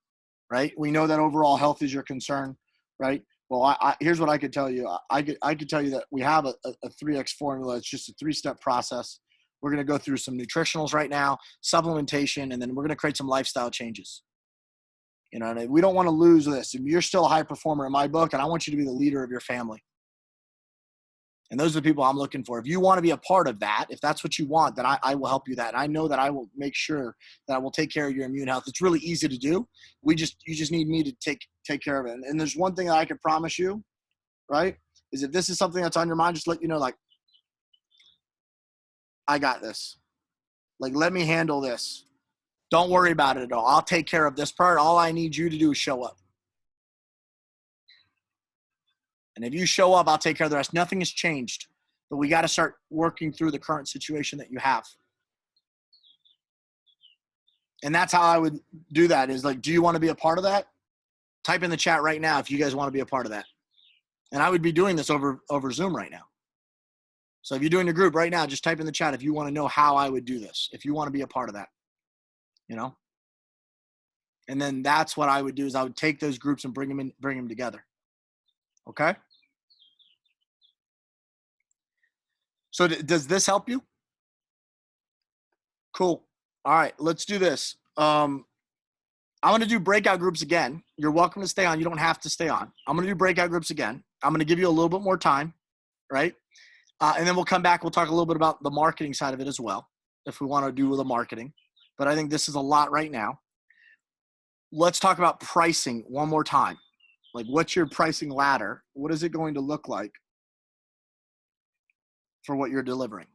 right? We know that overall health is your concern, right? Well, here's what I could tell you. I could tell you that we have a 3X formula. It's just a 3-step process. We're going to go through some nutritionals right now, supplementation, and then we're going to create some lifestyle changes. And we don't want to lose this. If you're still a high performer in my book, and I want you to be the leader of your family. And those are the people I'm looking for. If you want to be a part of that, if that's what you want, then I will help you that. And I know that I will make sure that I will take care of your immune health. It's really easy to do. You just need me to take care of it. And there's one thing that I can promise you, right? Is if this is something that's on your mind, just let you know, like, I got this. Like, let me handle this. Don't worry about it at all. I'll take care of this part. All I need you to do is show up. And if you show up, I'll take care of the rest. Nothing has changed, but we got to start working through the current situation that you have. And that's how I would do that is like, do you want to be a part of that? Type in the chat right now if you guys want to be a part of that. And I would be doing this over Zoom right now. So if you're doing a group right now, just type in the chat if you want to know how I would do this, if you want to be a part of that, And then that's what I would do is I would take those groups and bring them together. Okay. So does this help you? Cool. All right, let's do this. I'm going to do breakout groups again. You're welcome to stay on. You don't have to stay on. I'm going to do breakout groups again. I'm going to give you a little bit more time, right? And then we'll come back. We'll talk a little bit about the marketing side of it as well, if we want to do the marketing. But I think this is a lot right now. Let's talk about pricing one more time. Like, what's your pricing ladder? What is it going to look like for what you're delivering?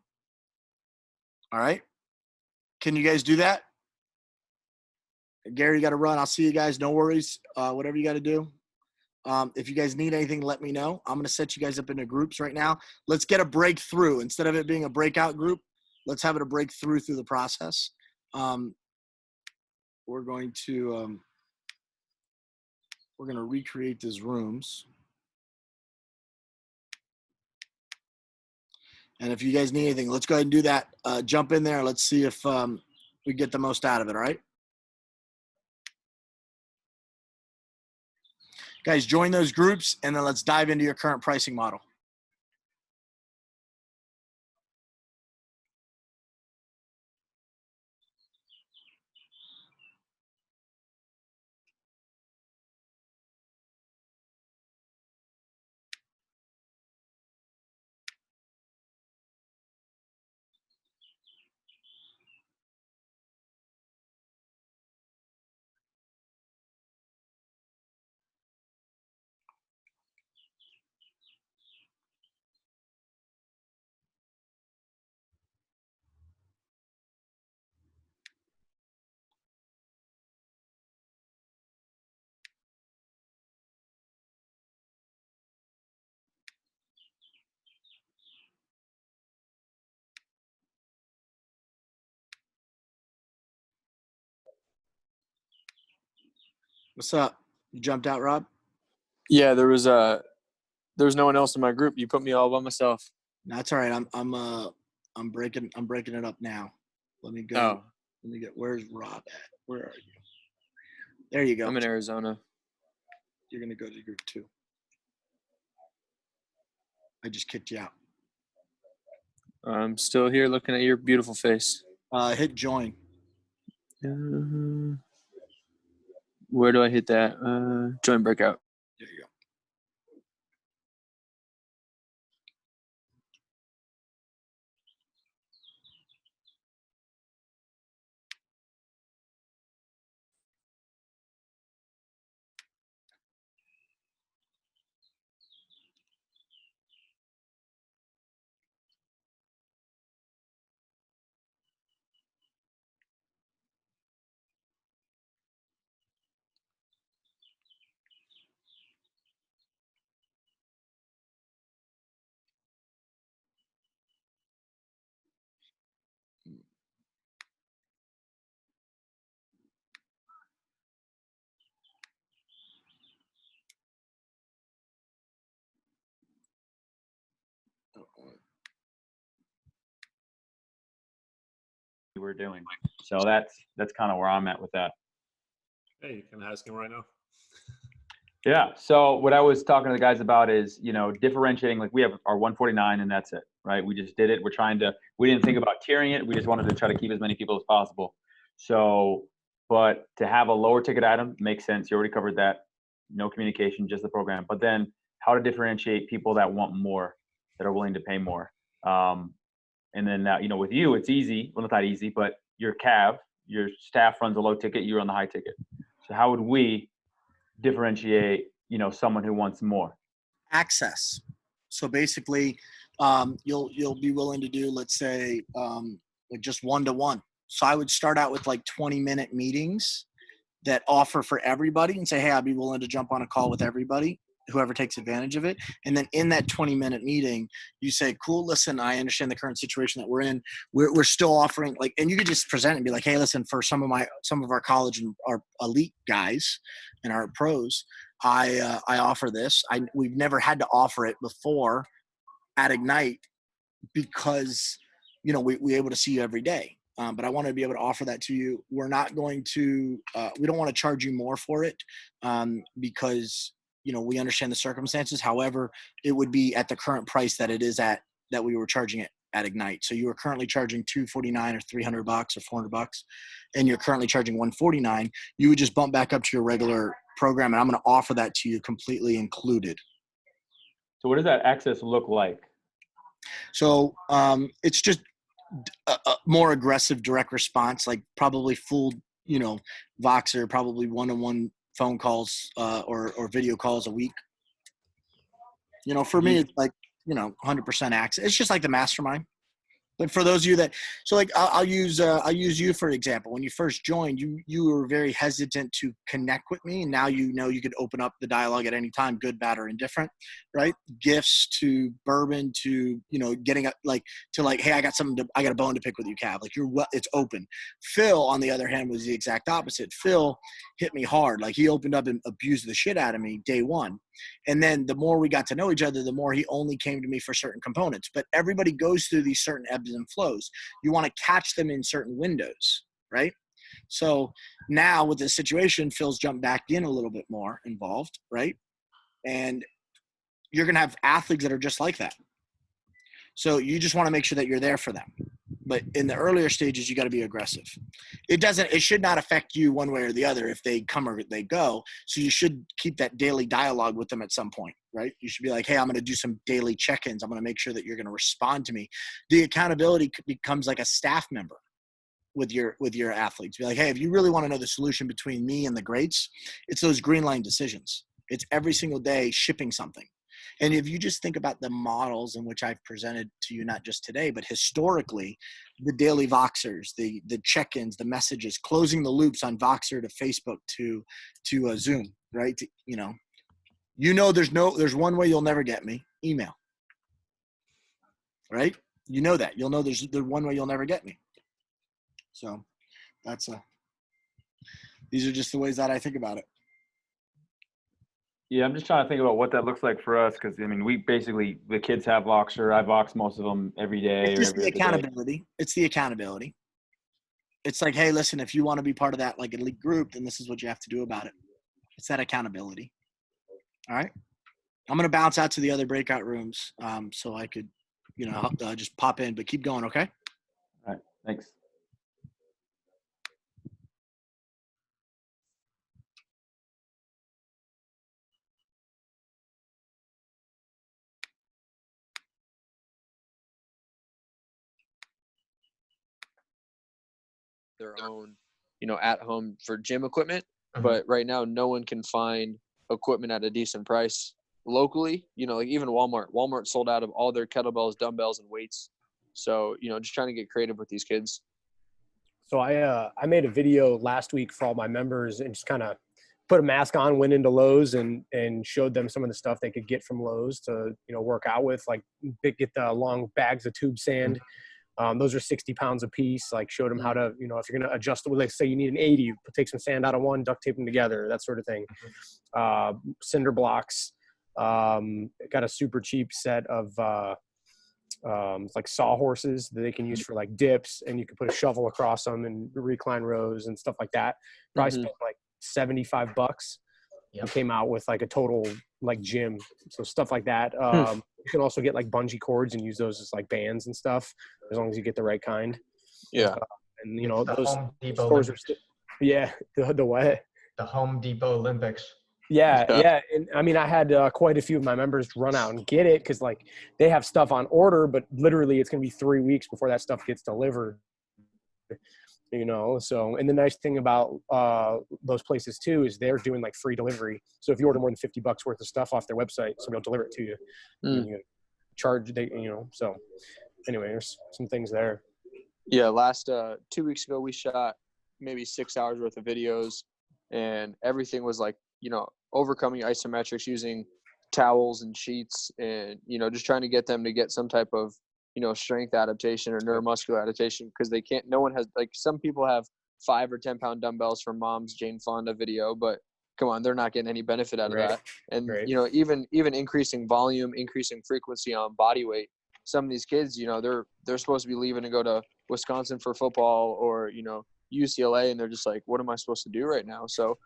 All right. Can you guys do that? Gary, you got to run. I'll see you guys. No worries. Whatever you got to do. If you guys need anything, let me know. I'm going to set you guys up into groups right now. Let's get a breakthrough. Instead of it being a breakout group, let's have it a breakthrough through the process. We're going to recreate these rooms. And if you guys need anything, let's go ahead and do that. Jump in there. Let's see if we get the most out of it. All right. Guys, join those groups and then let's dive into your current pricing model. What's up? You jumped out, Rob? Yeah, there was no one else in my group. You put me all by myself. No, that's all right. I'm breaking it up now. Let me go. Oh, Let me get. Where's Rob at? Where are you? There you go. I'm in Arizona. You're gonna go to group 2. I just kicked you out. I'm still here looking at your beautiful face. Hit join. Where do I hit that? Join breakout. There you go. We're doing. So that's kind of where I'm at with that. Hey, you can ask him right now. Yeah. So what I was talking to the guys about is, differentiating, like we have our 149 and that's it, right? We just did it. We didn't think about tiering it. We just wanted to try to keep as many people as possible. So, but to have a lower ticket item makes sense. You already covered that. No communication, just the program. But then how to differentiate people that want more, that are willing to pay more. And then now, with you, it's easy. Well, not easy, but your CAV, your staff runs a low ticket, you run the high ticket. So how would we differentiate, someone who wants more? Access. So basically, you'll be willing to do, let's say, like just 1-to-1. So I would start out with like 20-minute meetings that offer for everybody and say, hey, I'd be willing to jump on a call with everybody, whoever takes advantage of it. And then in that 20-minute meeting, you say, cool, listen, I understand the current situation that we're in. We're still offering, like, and you could just present and be like, hey, listen, for some of our college and our elite guys and our pros, I offer this. We've never had to offer it before at Ignite because, we're able to see you every day. But I want to be able to offer that to you. We're not going to, we don't want to charge you more for it because, we understand the circumstances. However, it would be at the current price that it is at, that we were charging it at Ignite. So you are currently charging $249 or $300 or $400, and you're currently charging $149. You would just bump back up to your regular program, and I'm going to offer that to you completely included. So what does that access look like? So it's just a more aggressive direct response, like probably full, Voxer, probably 1-on-1 phone calls or video calls a week. For me, it's like, 100% access. It's just like the Mastermind. But for those of you that, so like I'll use you for example. When you first joined, you were very hesitant to connect with me, and now you could open up the dialogue at any time, good, bad, or indifferent, right? Gifts to bourbon to getting hey, I got a bone to pick with you, Cav. Like it's open. Phil, on the other hand, was the exact opposite. Phil hit me hard. Like he opened up and abused the shit out of me day one. And then the more we got to know each other, the more he only came to me for certain components. But everybody goes through these certain ebbs and flows. You want to catch them in certain windows, right? So now with this situation, Phil's jumped back in a little bit more involved, right? And you're going to have athletes that are just like that. So you just want to make sure that you're there for them. But in the earlier stages, you got to be aggressive. It should not affect you one way or the other if they come or they go. So you should keep that daily dialogue with them at some point, right? You should be like, hey, I'm going to do some daily check-ins. I'm going to make sure that you're going to respond to me. The accountability becomes like a staff member with your athletes. Be like, hey, if you really want to know the solution between me and the greats, it's those green line decisions. It's every single day shipping something. And if you just think about the models in which I've presented to you, not just today, but historically, the daily Voxers, the check-ins, the messages, closing the loops on Voxer to Facebook to Zoom, right? There's one way you'll never get me, email, right? You know that. You'll know there's one way you'll never get me. So these are just the ways that I think about it. Yeah, I'm just trying to think about what that looks like for us because I mean, we basically the kids have Voxer. I Vox most of them every day It's or just every the other day. accountability. It's the accountability. It's like, hey, listen, if you want to be part of that like elite group, then this is what you have to do about it. It's that accountability. All right. I'm gonna bounce out to the other breakout rooms, so I could, just pop in. But keep going, okay? All right, thanks. Their own, at home for gym equipment. Mhm. But right now, no one can find equipment at a decent price locally. Like even Walmart. Walmart sold out of all their kettlebells, dumbbells, and weights. So, just trying to get creative with these kids. So I made a video last week for all my members and just kind of put a mask on, went into Lowe's and showed them some of the stuff they could get from Lowe's to work out with, like get the long bags of tube sand. Those are 60 pounds a piece. Like showed them how to, if you're going to adjust it, like say you need an 80, you take some sand out of one, duct tape them together, that sort of thing. Cinder blocks. Got a super cheap set of like sawhorses that they can use for like dips, and you can put a shovel across them and recline rows and stuff like that. Probably spent like $75. And came out with like a total like gym, so stuff like that. You can also get like bungee cords and use those as like bands and stuff, as long as you get the right kind. Yeah. And The those Home Depot stores are Olympics. yeah, the what? The Home Depot Olympics. Yeah. And I mean, I had quite a few of my members run out and get it because like they have stuff on order, but literally it's going to be 3 weeks before that stuff gets delivered. So, and the nice thing about those places too is they're doing like free delivery. So if you order more than $50 worth of stuff off their website, somebody will deliver it to you. And you charge so anyway, there's some things there. Yeah, last 2 weeks ago we shot maybe 6 hours worth of videos, and everything was like, overcoming isometrics using towels and sheets, and just trying to get them to get some type of strength adaptation or neuromuscular adaptation, because they can't. No one has, like, some people have 5 or 10 pound dumbbells from Mom's Jane Fonda video, but come on, they're not getting any benefit out of that. And even increasing volume, increasing frequency on body weight. Some of these kids, they're supposed to be leaving to go to Wisconsin for football or UCLA, and they're just like, what am I supposed to do right now? So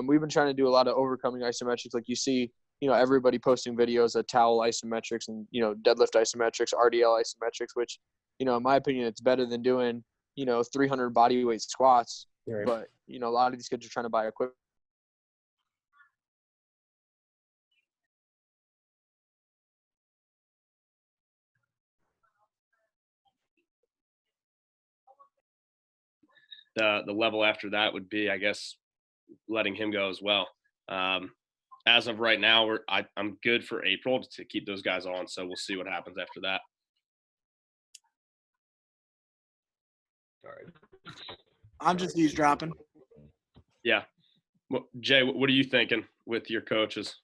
we've been trying to do a lot of overcoming isometrics. Like you see, everybody posting videos of towel isometrics and deadlift isometrics, RDL isometrics, which in my opinion, it's better than doing 300 body weight squats. Right. But a lot of these kids are trying to buy equipment. The level after that would be, I guess, letting him go as well. As of right now, I'm good for April to keep those guys on. So we'll see what happens after that. Sorry. I'm just eavesdropping. Yeah. Well, Jay, what are you thinking with your coaches?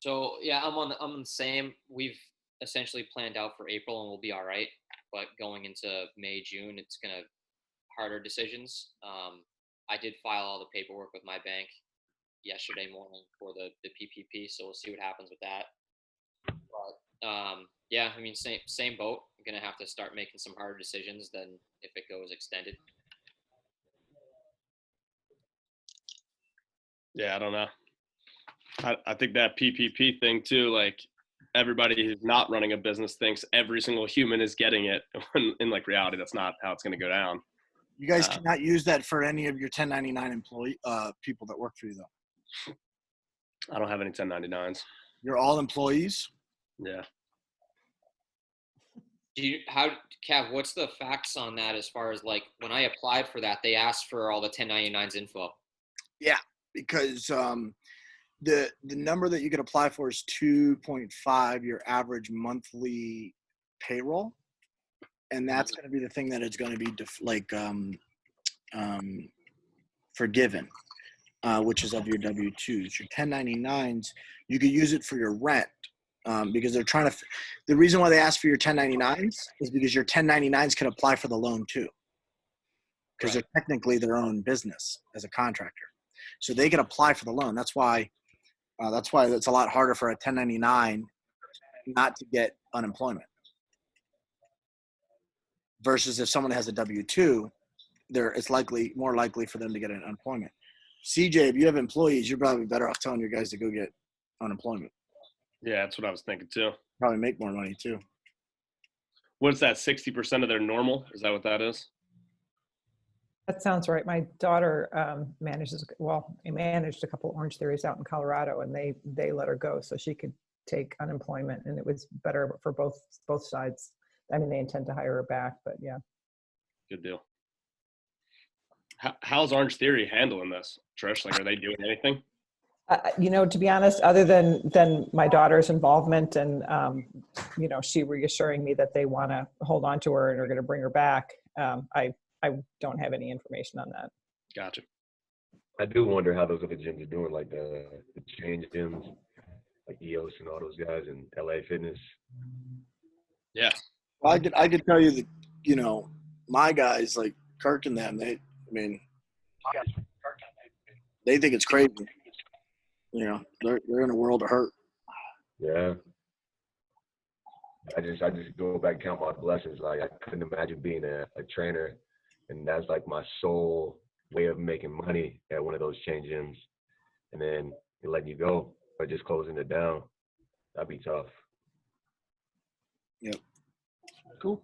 So yeah, I'm on the same. We've essentially planned out for April and we'll be all right. But going into May, June, it's gonna harder decisions. I did file all the paperwork with my bank yesterday morning for the PPP, so we'll see what happens with that. But yeah, I mean, same boat. I'm gonna have to start making some harder decisions than if it goes extended. Yeah, I don't know. I think that PPP thing too, like everybody who's not running a business thinks every single human is getting it. In like reality, that's not how it's going to go down. You guys cannot use that for any of your 1099 employee people that work for you, though. I don't have any 1099s. You're all employees? Yeah. Cav, what's the facts on that as far as like when I applied for that, they asked for all the 1099s info? Yeah, because the number that you can apply for is 2.5 your average monthly payroll, and that's going to be the thing that is going to be forgiven, which is of your W-2s. Your 1099s, you could use it for your rent, because they're trying to. The reason why they ask for your 1099s is because your 1099s can apply for the loan too, because they're technically their own business as a contractor, so they can apply for the loan. That's why That's why it's a lot harder for a 1099 not to get unemployment. Versus if someone has a W-2, it's more likely for them to get an unemployment. CJ, if you have employees, you're probably better off telling your guys to go get unemployment. Yeah, that's what I was thinking too. Probably make more money too. What's that? 60% of their normal? Is that what that is? That sounds right. My daughter managed a couple Orange Theories out in Colorado, and they let her go so she could take unemployment, and it was better for both sides. I mean, they intend to hire her back, but yeah. Good deal. How's Orange Theory handling this, Trish? Like, are they doing anything? To be honest, other than my daughter's involvement and, she reassuring me that they want to hold on to her and are going to bring her back, I don't have any information on that. Gotcha. I do wonder how those other gyms are doing, like the change gyms, like EOS and all those guys, and LA Fitness. Yeah. Well, I could tell you that, my guys like Kirk and them, they think it's crazy. They're in a world of hurt. Yeah. I just go back and count my blessings. Like, I couldn't imagine being a trainer, and that's like my sole way of making money at one of those change gyms, and then letting you go or just closing it down. That'd be tough. Yep. Cool.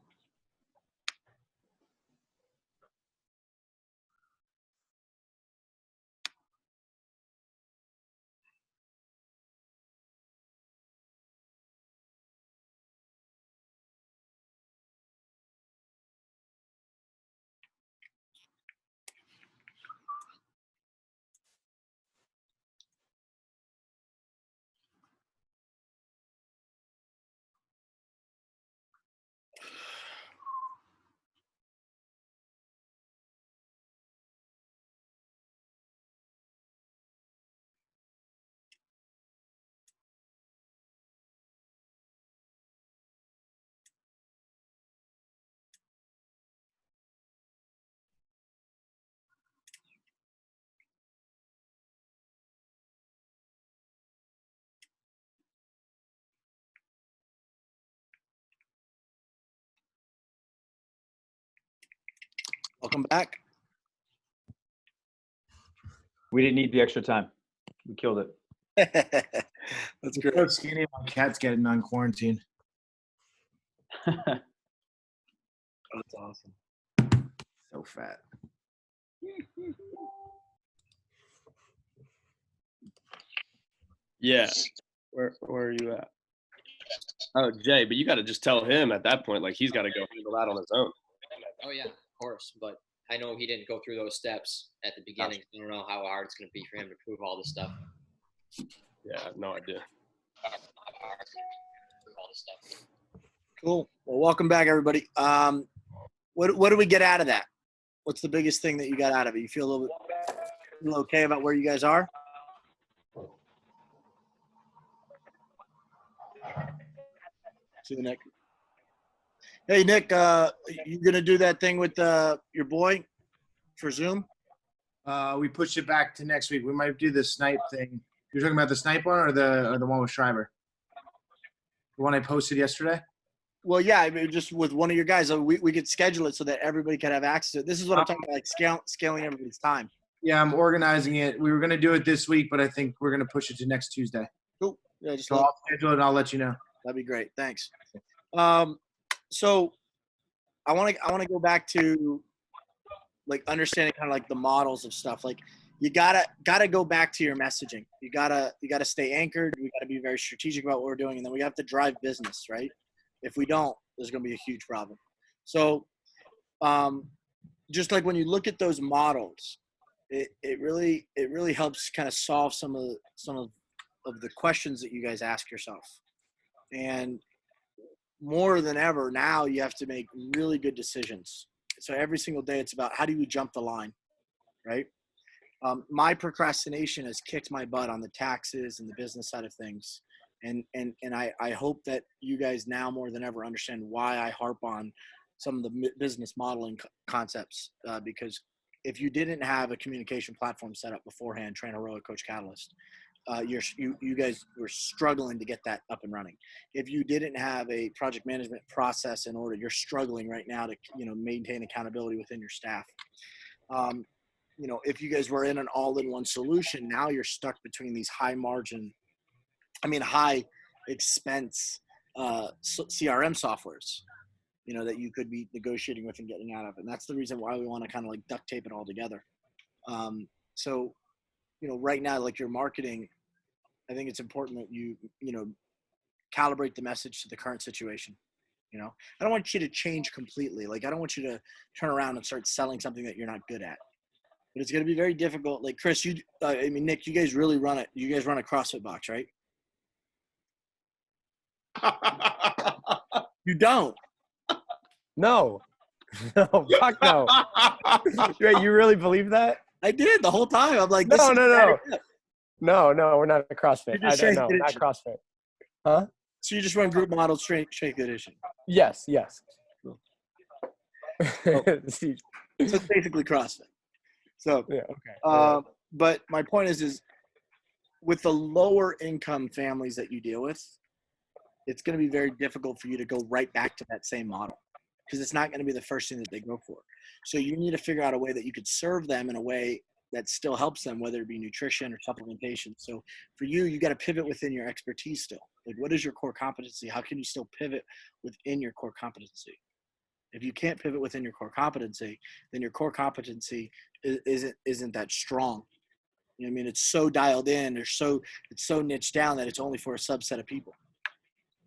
Welcome back. We didn't need the extra time. We killed it. That's great. So skinny. My cat's getting on quarantine. That's awesome. So fat. Yeah. Where are you at? Oh, Jay, but you got to just tell him at that point, like, he's got to go handle that on his own. Oh yeah, of course. But I know he didn't go through those steps at the beginning. I don't know how hard it's going to be for him to prove all this stuff. Yeah, I have no idea. Cool. Well, welcome back, everybody. What do we get out of that? What's the biggest thing that you got out of it? You feel a little okay about where you guys are? See you, Nick. Hey, Nick, you gonna do that thing with your boy for Zoom? We pushed it back to next week. We might do the snipe thing. You're talking about the snipe one or the one with Schreiber? The one I posted yesterday? Well, yeah, I mean, just with one of your guys, we could schedule it so that everybody can have access to it. This is what I'm talking about, like scaling everybody's time. Yeah, I'm organizing it. We were going to do it this week, but I think we're going to push it to next Tuesday. Cool. Yeah, just so I'll schedule it and I'll let you know. That'd be great. Thanks. So I want to go back to like understanding kind of like the models of stuff. Like you gotta go back to your messaging. You gotta stay anchored. We gotta be very strategic about what we're doing, and then we have to drive business, right? If we don't, there's gonna be a huge problem. So just like when you look at those models, it really helps kind of solve some of the questions that you guys ask yourself. And more than ever now, you have to make really good decisions. So every single day, it's about how do you jump the line, right? My procrastination has kicked my butt on the taxes and the business side of things. And I hope that you guys now more than ever understand why I harp on some of the business modeling concepts, because if you didn't have a communication platform set up beforehand, Train a Row, Coach Catalyst, you guys were struggling to get that up and running. If you didn't have a project management process in order, you're struggling right now to maintain accountability within your staff. If you guys were in an all-in-one solution, now you're stuck between these high expense CRM softwares, that you could be negotiating with and getting out of. And that's the reason why we want to kind of like duct tape it all together. So, right now, like your marketing, I think it's important that you calibrate the message to the current situation. I don't want you to change completely. Like, I don't want you to turn around and start selling something that you're not good at. But it's going to be very difficult. Like Chris, Nick, you guys really run it. You guys run a CrossFit box, right? You don't. No. No, fuck no. Wait, you really believe that? I did the whole time. I'm like, no, we're not a CrossFit. No, not CrossFit. Huh? So you just run group models, strength condition. Yes. Cool. So it's basically CrossFit. So yeah, okay. But my point is with the lower income families that you deal with, it's going to be very difficult for you to go right back to that same model, because it's not going to be the first thing that they go for. So you need to figure out a way that you could serve them in a way that still helps them, whether it be nutrition or supplementation. So for you, you got to pivot within your expertise still. Like, what is your core competency? How can you still pivot within your core competency? If you can't pivot within your core competency, then your core competency isn't that strong. You know what I mean? It's so dialed in, it's so niched down that it's only for a subset of people.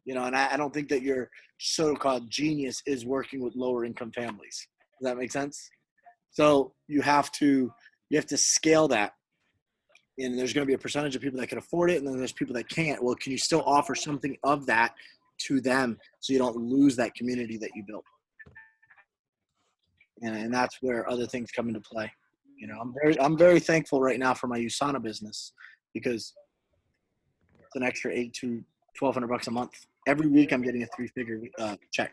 And I don't think that your so-called genius is working with lower income families. Does that make sense? So you have to scale that. And there's going to be a percentage of people that can afford it, and then there's people that can't. Well, can you still offer something of that to them so you don't lose that community that you built? And that's where other things come into play. I'm very thankful right now for my USANA business, because it's an extra $800 to $1,200 a month. Every week I'm getting a 3-figure check.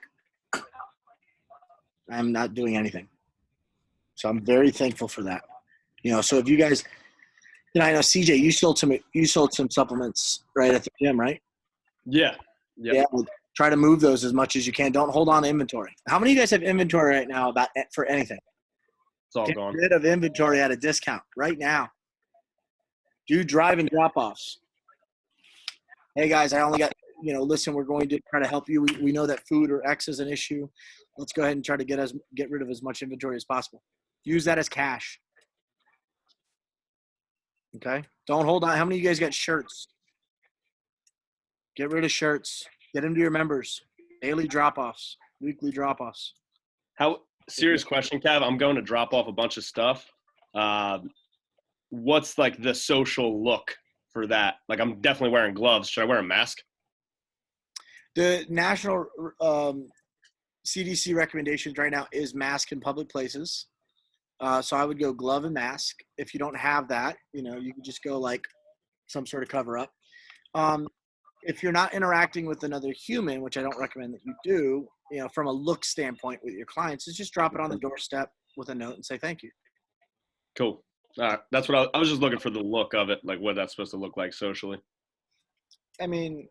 I'm not doing anything. So I'm very thankful for that. So if you guys, I know CJ, you sold some supplements right at the gym, right? Yeah. Yep. Yeah. Well, try to move those as much as you can. Don't hold on to inventory. How many of you guys have inventory right now for anything? It's all Get gone. rid of inventory at a discount right now. Do drive and drop-offs. Hey guys, I only got, listen, we're going to try to help you. We know that food or X is an issue. Let's go ahead and try to get rid of as much inventory as possible. Use that as cash. Okay? Don't hold on. How many of you guys got shirts? Get rid of shirts. Get them to your members. Daily drop-offs. Weekly drop-offs. Serious question, Cav. I'm going to drop off a bunch of stuff. What's like the social look for that? Like, I'm definitely wearing gloves. Should I wear a mask? The national CDC recommendations right now is mask in public places. So I would go glove and mask. If you don't have that, you can just go like some sort of cover up. If you're not interacting with another human, which I don't recommend that you do, from a look standpoint with your clients, is just drop it on the doorstep with a note and say thank you. Cool. All right. That's what I was just looking for, the look of it, like what that's supposed to look like socially. I mean,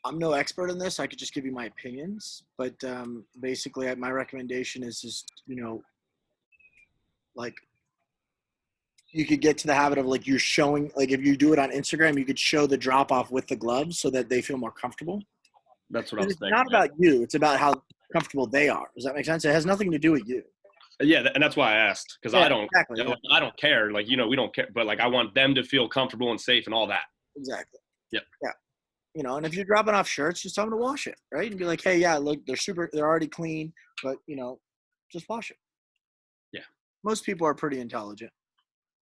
I'm no expert in this. I could just give you my opinions, but basically my recommendation is just, like, you could get to the habit of like you're showing, like if you do it on Instagram, you could show the drop off with the gloves so that they feel more comfortable. That's what I was thinking. It's not about you. It's about how comfortable they are. Does that make sense? It has nothing to do with you. Yeah, and that's why I asked, because Yeah, I don't, exactly, yeah. I don't care. Like, we don't care, but like I want them to feel comfortable and safe and all that. Exactly. Yep. Yeah. And if you're dropping off shirts, just tell them to wash it, right? And be like, hey, yeah, look, they're already clean, but just wash it. Yeah. Most people are pretty intelligent.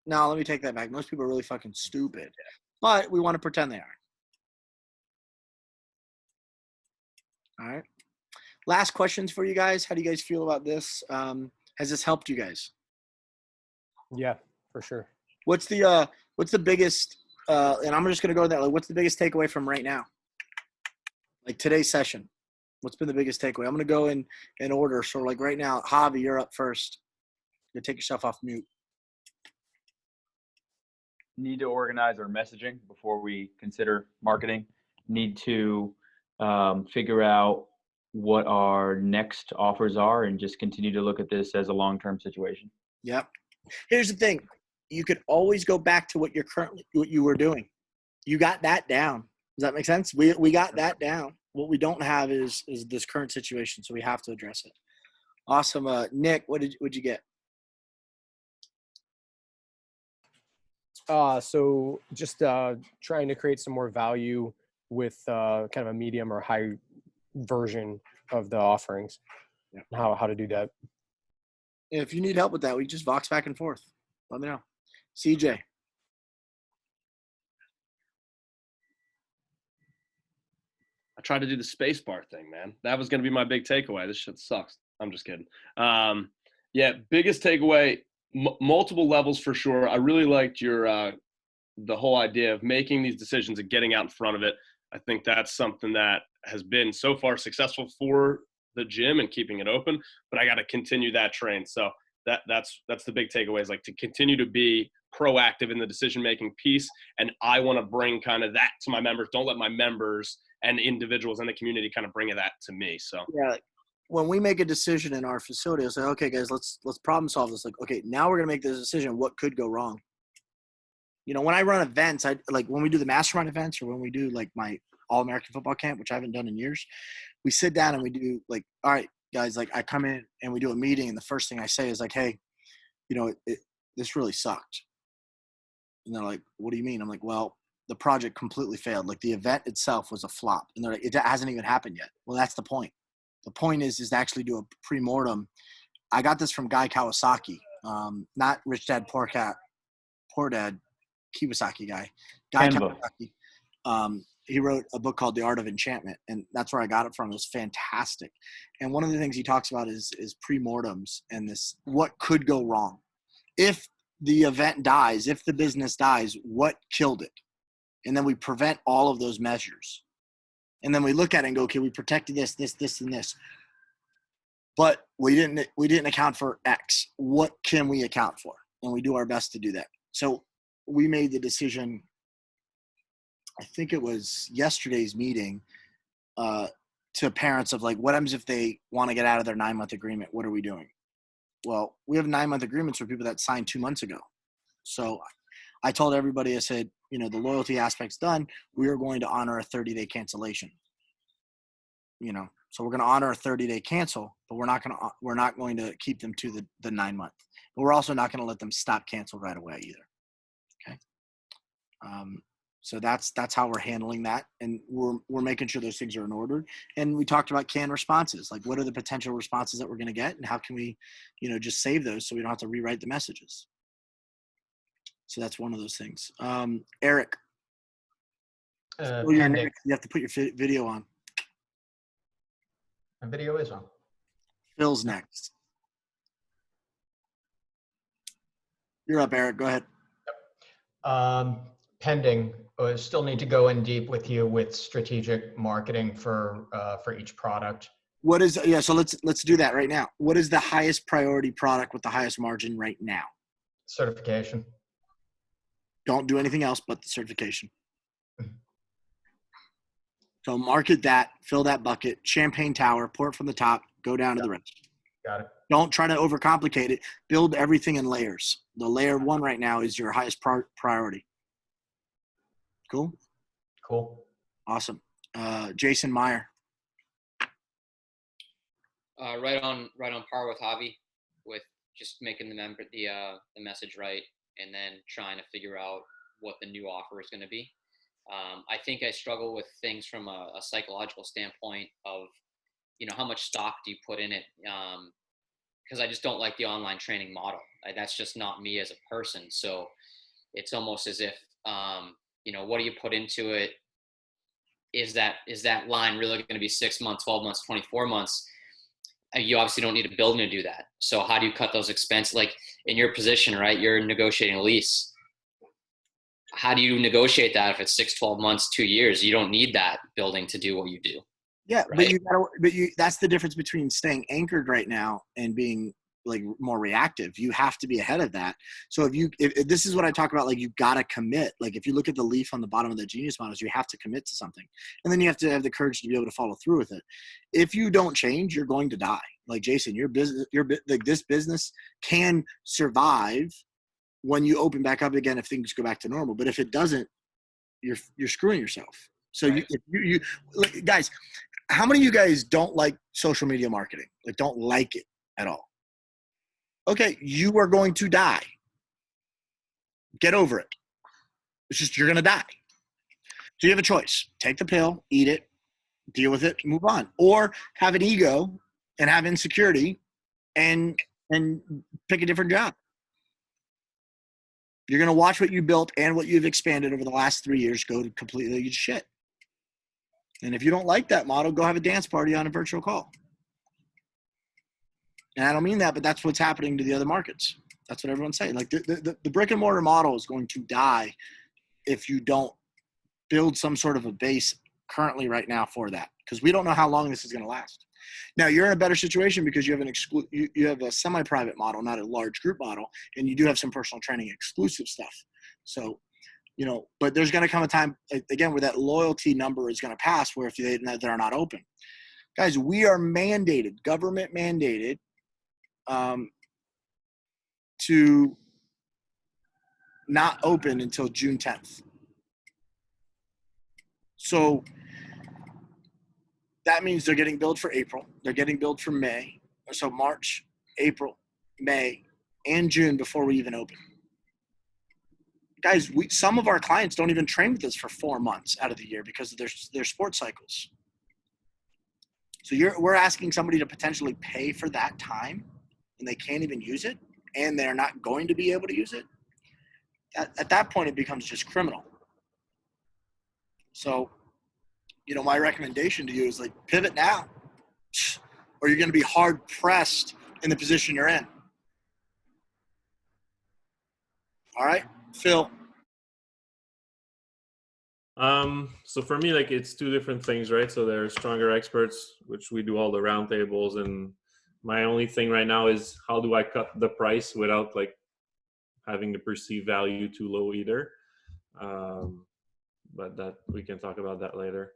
Now, let me take that back. Most people are really fucking stupid, but we want to pretend they are. All right. Last questions for you guys. How do you guys feel about this? Has this helped you guys? Yeah, for sure. What's the biggest, and I'm just going to go with that. Like, what's the biggest takeaway from right now? Like today's session, what's been the biggest takeaway? I'm going to go in order. So like right now, Javi, you're up first. You take yourself off mute. need to organize our messaging before we consider marketing. Need to figure out what our next offers are and just continue to look at this as a long-term situation. Yep. Here's the thing. You could always go back to what you were doing. You got that down. Does that make sense? We got that down. What we don't have is this current situation, so we have to address it. Awesome. Nick, what'd you get? So just trying to create some more value with kind of a medium or high version of the offerings. Yeah. How to do that. If you need help with that, we just vox back and forth. Let me know. CJ. I tried to do the space bar thing, man. That was going to be my big takeaway. This shit sucks. I'm just kidding. Yeah, biggest takeaway, multiple levels for sure. I really liked your the whole idea of making these decisions and getting out in front of it. I think that's something that has been so far successful for the gym and keeping it open, but I got to continue that train. So that's the big takeaway, is like to continue to be proactive in the decision-making piece. And I want to bring kind of that to my members. Don't let my members and individuals in the community kind of bring that to me. So yeah, when we make a decision in our facility, I'll say, okay, guys, let's problem solve this. Like, okay, now we're going to make this decision. What could go wrong? You know, when I run events, I like when we do the Mastermind events, or when we do like my All-American football camp, which I haven't done in years, we sit down and we do like, all right, guys, like I come in and we do a meeting, and the first thing I say is like, hey, you know, this really sucked. And they're like, what do you mean? I'm like, well, the project completely failed. Like the event itself was a flop. And they're like, it hasn't even happened yet. Well, that's the point. The point is to actually do a pre-mortem. I got this from Guy Kawasaki, not Rich Dad Poor Dad Kiyosaki guy. Guy Kawasaki. He wrote a book called The Art of Enchantment, and that's where I got it from. It was fantastic. And one of the things he talks about is pre-mortems and this, what could go wrong. If the event dies, if the business dies, what killed it? And then we prevent all of those measures. And then we look at it and go, okay, we protected this, and this. But we didn't account for X. What can we account for? And we do our best to do that. So we made the decision, I think it was yesterday's meeting, to parents of like, what happens if they want to get out of their 9-month agreement? What are we doing? Well, we have 9-month agreements for people that signed 2 months ago. So I told everybody, I said, you know, the loyalty aspect's done. We are going to honor a 30-day cancellation. You know, so we're going to honor a 30-day cancel, but we're not going to keep them to the 9-month. But we're also not going to let them stop cancel right away either. Okay. So that's how we're handling that, and we're making sure those things are in order. And we talked about canned responses, like what are the potential responses that we're going to get, and how can we, you know, just save those so we don't have to rewrite the messages. So that's one of those things. Eric, you have to put your video on. My video is on. Phil's next. You're up, Eric. Go ahead. Pending. Still need to go in deep with you with strategic marketing for each product. What is so let's do that right now. What is the highest priority product with the highest margin right now? Certification. Don't do anything else but the certification. So market that, fill that bucket, champagne tower, pour it from the top, go down to the rest. Got it. Don't try to overcomplicate it. Build everything in layers. The layer 1 right now is your highest priority. Cool? Cool. Awesome. Jason Meyer. Right on par with Javi, with just making the message right, and then trying to figure out what the new offer is going to be. I think I struggle with things from a psychological standpoint of, you know, how much stock do you put in it? Because I just don't like the online training model. That's just not me as a person. So it's almost as if, you know, what do you put into it? Is that line really going to be 6 months, 12 months, 24 months? You obviously don't need a building to do that. So how do you cut those expenses? Like in your position, right? You're negotiating a lease. How do you negotiate that if it's 6, 12 months, 2 years? You don't need that building to do what you do. Yeah, right? but that's the difference between staying anchored right now and being like more reactive. You have to be ahead of that. So if this is what I talk about, like you got to commit. Like if you look at the leaf on the bottom of the Genius models, you have to commit to something. And then you have to have the courage to be able to follow through with it. If you don't change, you're going to die. Like Jason, like this business can survive when you open back up again, if things go back to normal. But if it doesn't, you're screwing yourself. So Right. you like, guys, how many of you guys don't like social media marketing? Like don't like it at all? Okay, you are going to die. Get over it. It's just you're going to die. So you have a choice. Take the pill, eat it, deal with it, move on. Or have an ego and have insecurity and pick a different job. You're going to watch what you built and what you've expanded over the last 3 years go to completely shit. And if you don't like that model, go have a dance party on a virtual call. And I don't mean that, but that's what's happening to the other markets. That's what everyone's saying. Like the brick and mortar model is going to die if you don't build some sort of a base currently right now for that, because we don't know how long this is going to last. Now you're in a better situation because you have you have a semi-private model, not a large group model, and you do have some personal training exclusive stuff. So, but there's going to come a time again where that loyalty number is going to pass, where if they're not open. Guys, we are mandated, government mandated, to not open until June 10th. So that means they're getting billed for April. They're getting billed for May. So March, April, May, and June before we even open. Guys, some of our clients don't even train with us for 4 months out of the year because of their sports cycles. So we're asking somebody to potentially pay for that time, and they can't even use it, and they're not going to be able to use it. At that point, it becomes just criminal. So, my recommendation to you is like pivot now, or you're going to be hard pressed in the position you're in. All right, Phil. So for me, like it's two different things, right? So there's stronger experts, which we do all the roundtables, and my only thing right now is how do I cut the price without like having the perceived value too low either. But that we can talk about that later.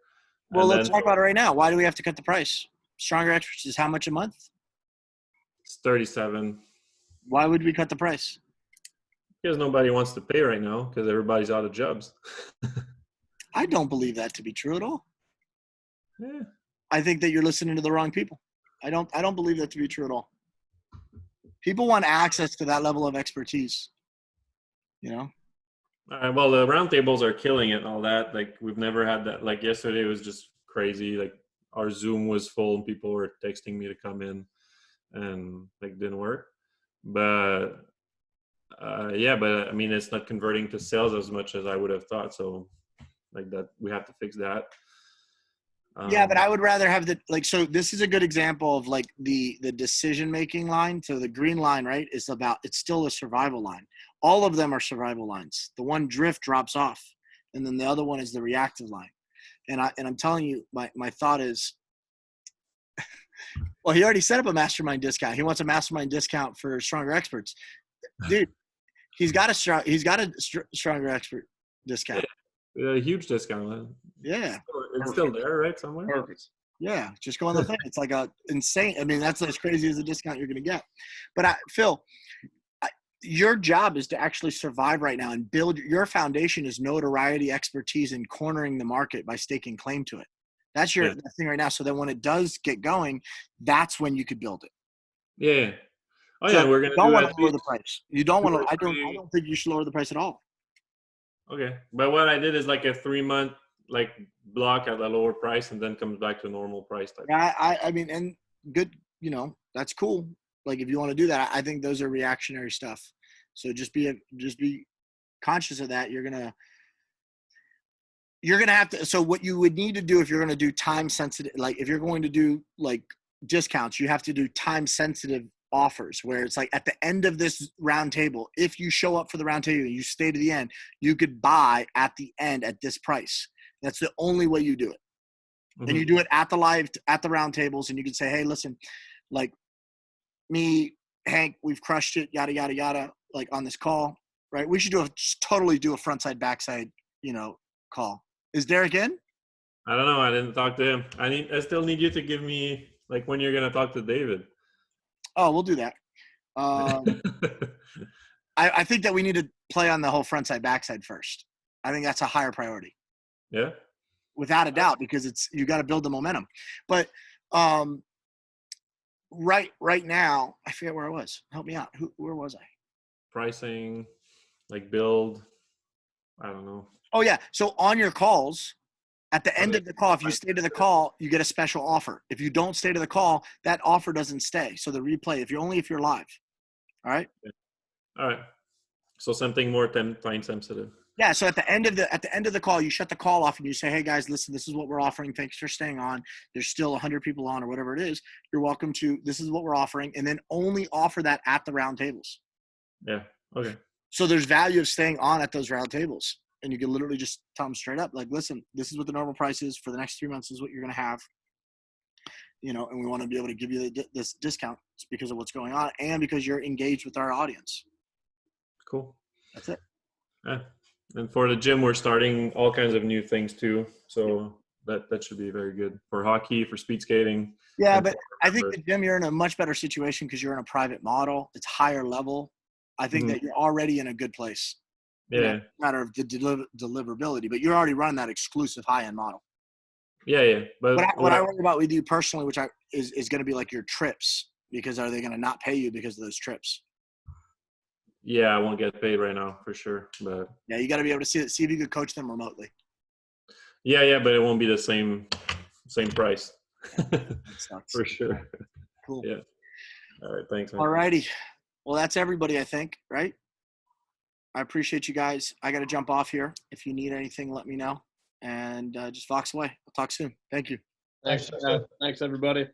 Well, let's talk about it right now. Why do we have to cut the price? Stronger experts is how much a month? It's 37. Why would we cut the price? Because nobody wants to pay right now because everybody's out of jobs. I don't believe that to be true at all. Yeah. I think that you're listening to the wrong people. I don't believe that to be true at all. People want access to that level of expertise. All right, well, the roundtables are killing it and all that. Like we've never had that. Like yesterday was just crazy. Like our Zoom was full and people were texting me to come in, and like didn't work. But but I mean, it's not converting to sales as much as I would have thought. So like that, we have to fix that. Yeah, but I would rather have so this is a good example of like the decision-making line. So the green line, right, it's still a survival line. All of them are survival lines. The one drift drops off, and then the other one is the reactive line. And I'm telling you, my thought is, well, he already set up a mastermind discount. He wants a mastermind discount for stronger experts. Dude, he's got a stronger expert discount. A huge discount. Yeah. It's still there, right? Somewhere. Perfect. Yeah. Just go on the thing. It's like insane. I mean, that's as crazy as the discount you're going to get. But Phil, your job is to actually survive right now and build. Your foundation is notoriety, expertise, and cornering the market by staking claim to it. That's your thing right now. So that when it does get going, that's when you could build it. Yeah. Oh so yeah, we're gonna. Don't want to lower the price. You don't want to. I don't think you should lower the price at all. Okay, but what I did is like a 3-month like block at a lower price, and then comes back to normal price type. Yeah, I mean, and good. That's cool. Like if you want to do that, I think those are reactionary stuff. So just be conscious of that. You're gonna have to. So what you would need to do if you're going to do time sensitive, like if you're going to do like discounts, you have to do time sensitive offers where it's like at the end of this round table, if you show up for the round table and you stay to the end, you could buy at the end at this price. That's the only way you do it. Mm-hmm. And you do it at the round tables, and you can say, hey, listen, like me Hank, we've crushed it, yada, yada, yada, like on this call, right? We should totally do a frontside, backside, call. Is Derek in? I don't know. I didn't talk to him. I still need you to give me like when you're gonna talk to David. Oh, we'll do that. I think that we need to play on the whole frontside, backside first. I think that's a higher priority. Yeah. Without a doubt, because you got to build the momentum. But right now, I forget where I was. Help me out. Where was I? Pricing, like build. I don't know. Oh yeah. So on your calls, at the end of the call, if you stay to the call, you get a special offer. If you don't stay to the call, that offer doesn't stay. So the replay, if you're live. All right. Yeah. All right. So something more time sensitive. Yeah. So at the end of the call, you shut the call off and you say, "Hey guys, listen, this is what we're offering. Thanks for staying on. There's still 100 people on or whatever it is. You're welcome to. This is what we're offering," and then only offer that at the round tables. Yeah. Okay. So there's value of staying on at those round tables. And you can literally just tell them straight up, like, listen, this is what the normal price is for the next 3 months. This is what you're going to have, and we want to be able to give you this discount because of what's going on and because you're engaged with our audience. Cool. That's it. Yeah. And for the gym, we're starting all kinds of new things too. So that should be very good for hockey, for speed skating. Yeah, but I think the gym, you're in a much better situation because you're in a private model. It's higher level. I think that you're already in a good place. Yeah. Matter of the deliverability, but you're already running that exclusive high-end model. Yeah. But what I worry about with you personally, which is going to be like your trips, because are they going to not pay you because of those trips? Yeah, I won't get paid right now for sure. But yeah, you got to be able to see if you could coach them remotely. Yeah, but it won't be the same price. For sure. Cool. Yeah. All right. Thanks, man. All righty. Well, that's everybody, I think, right? I appreciate you guys. I got to jump off here. If you need anything, let me know. And just Vox away. I'll talk soon. Thank you. Thanks everybody.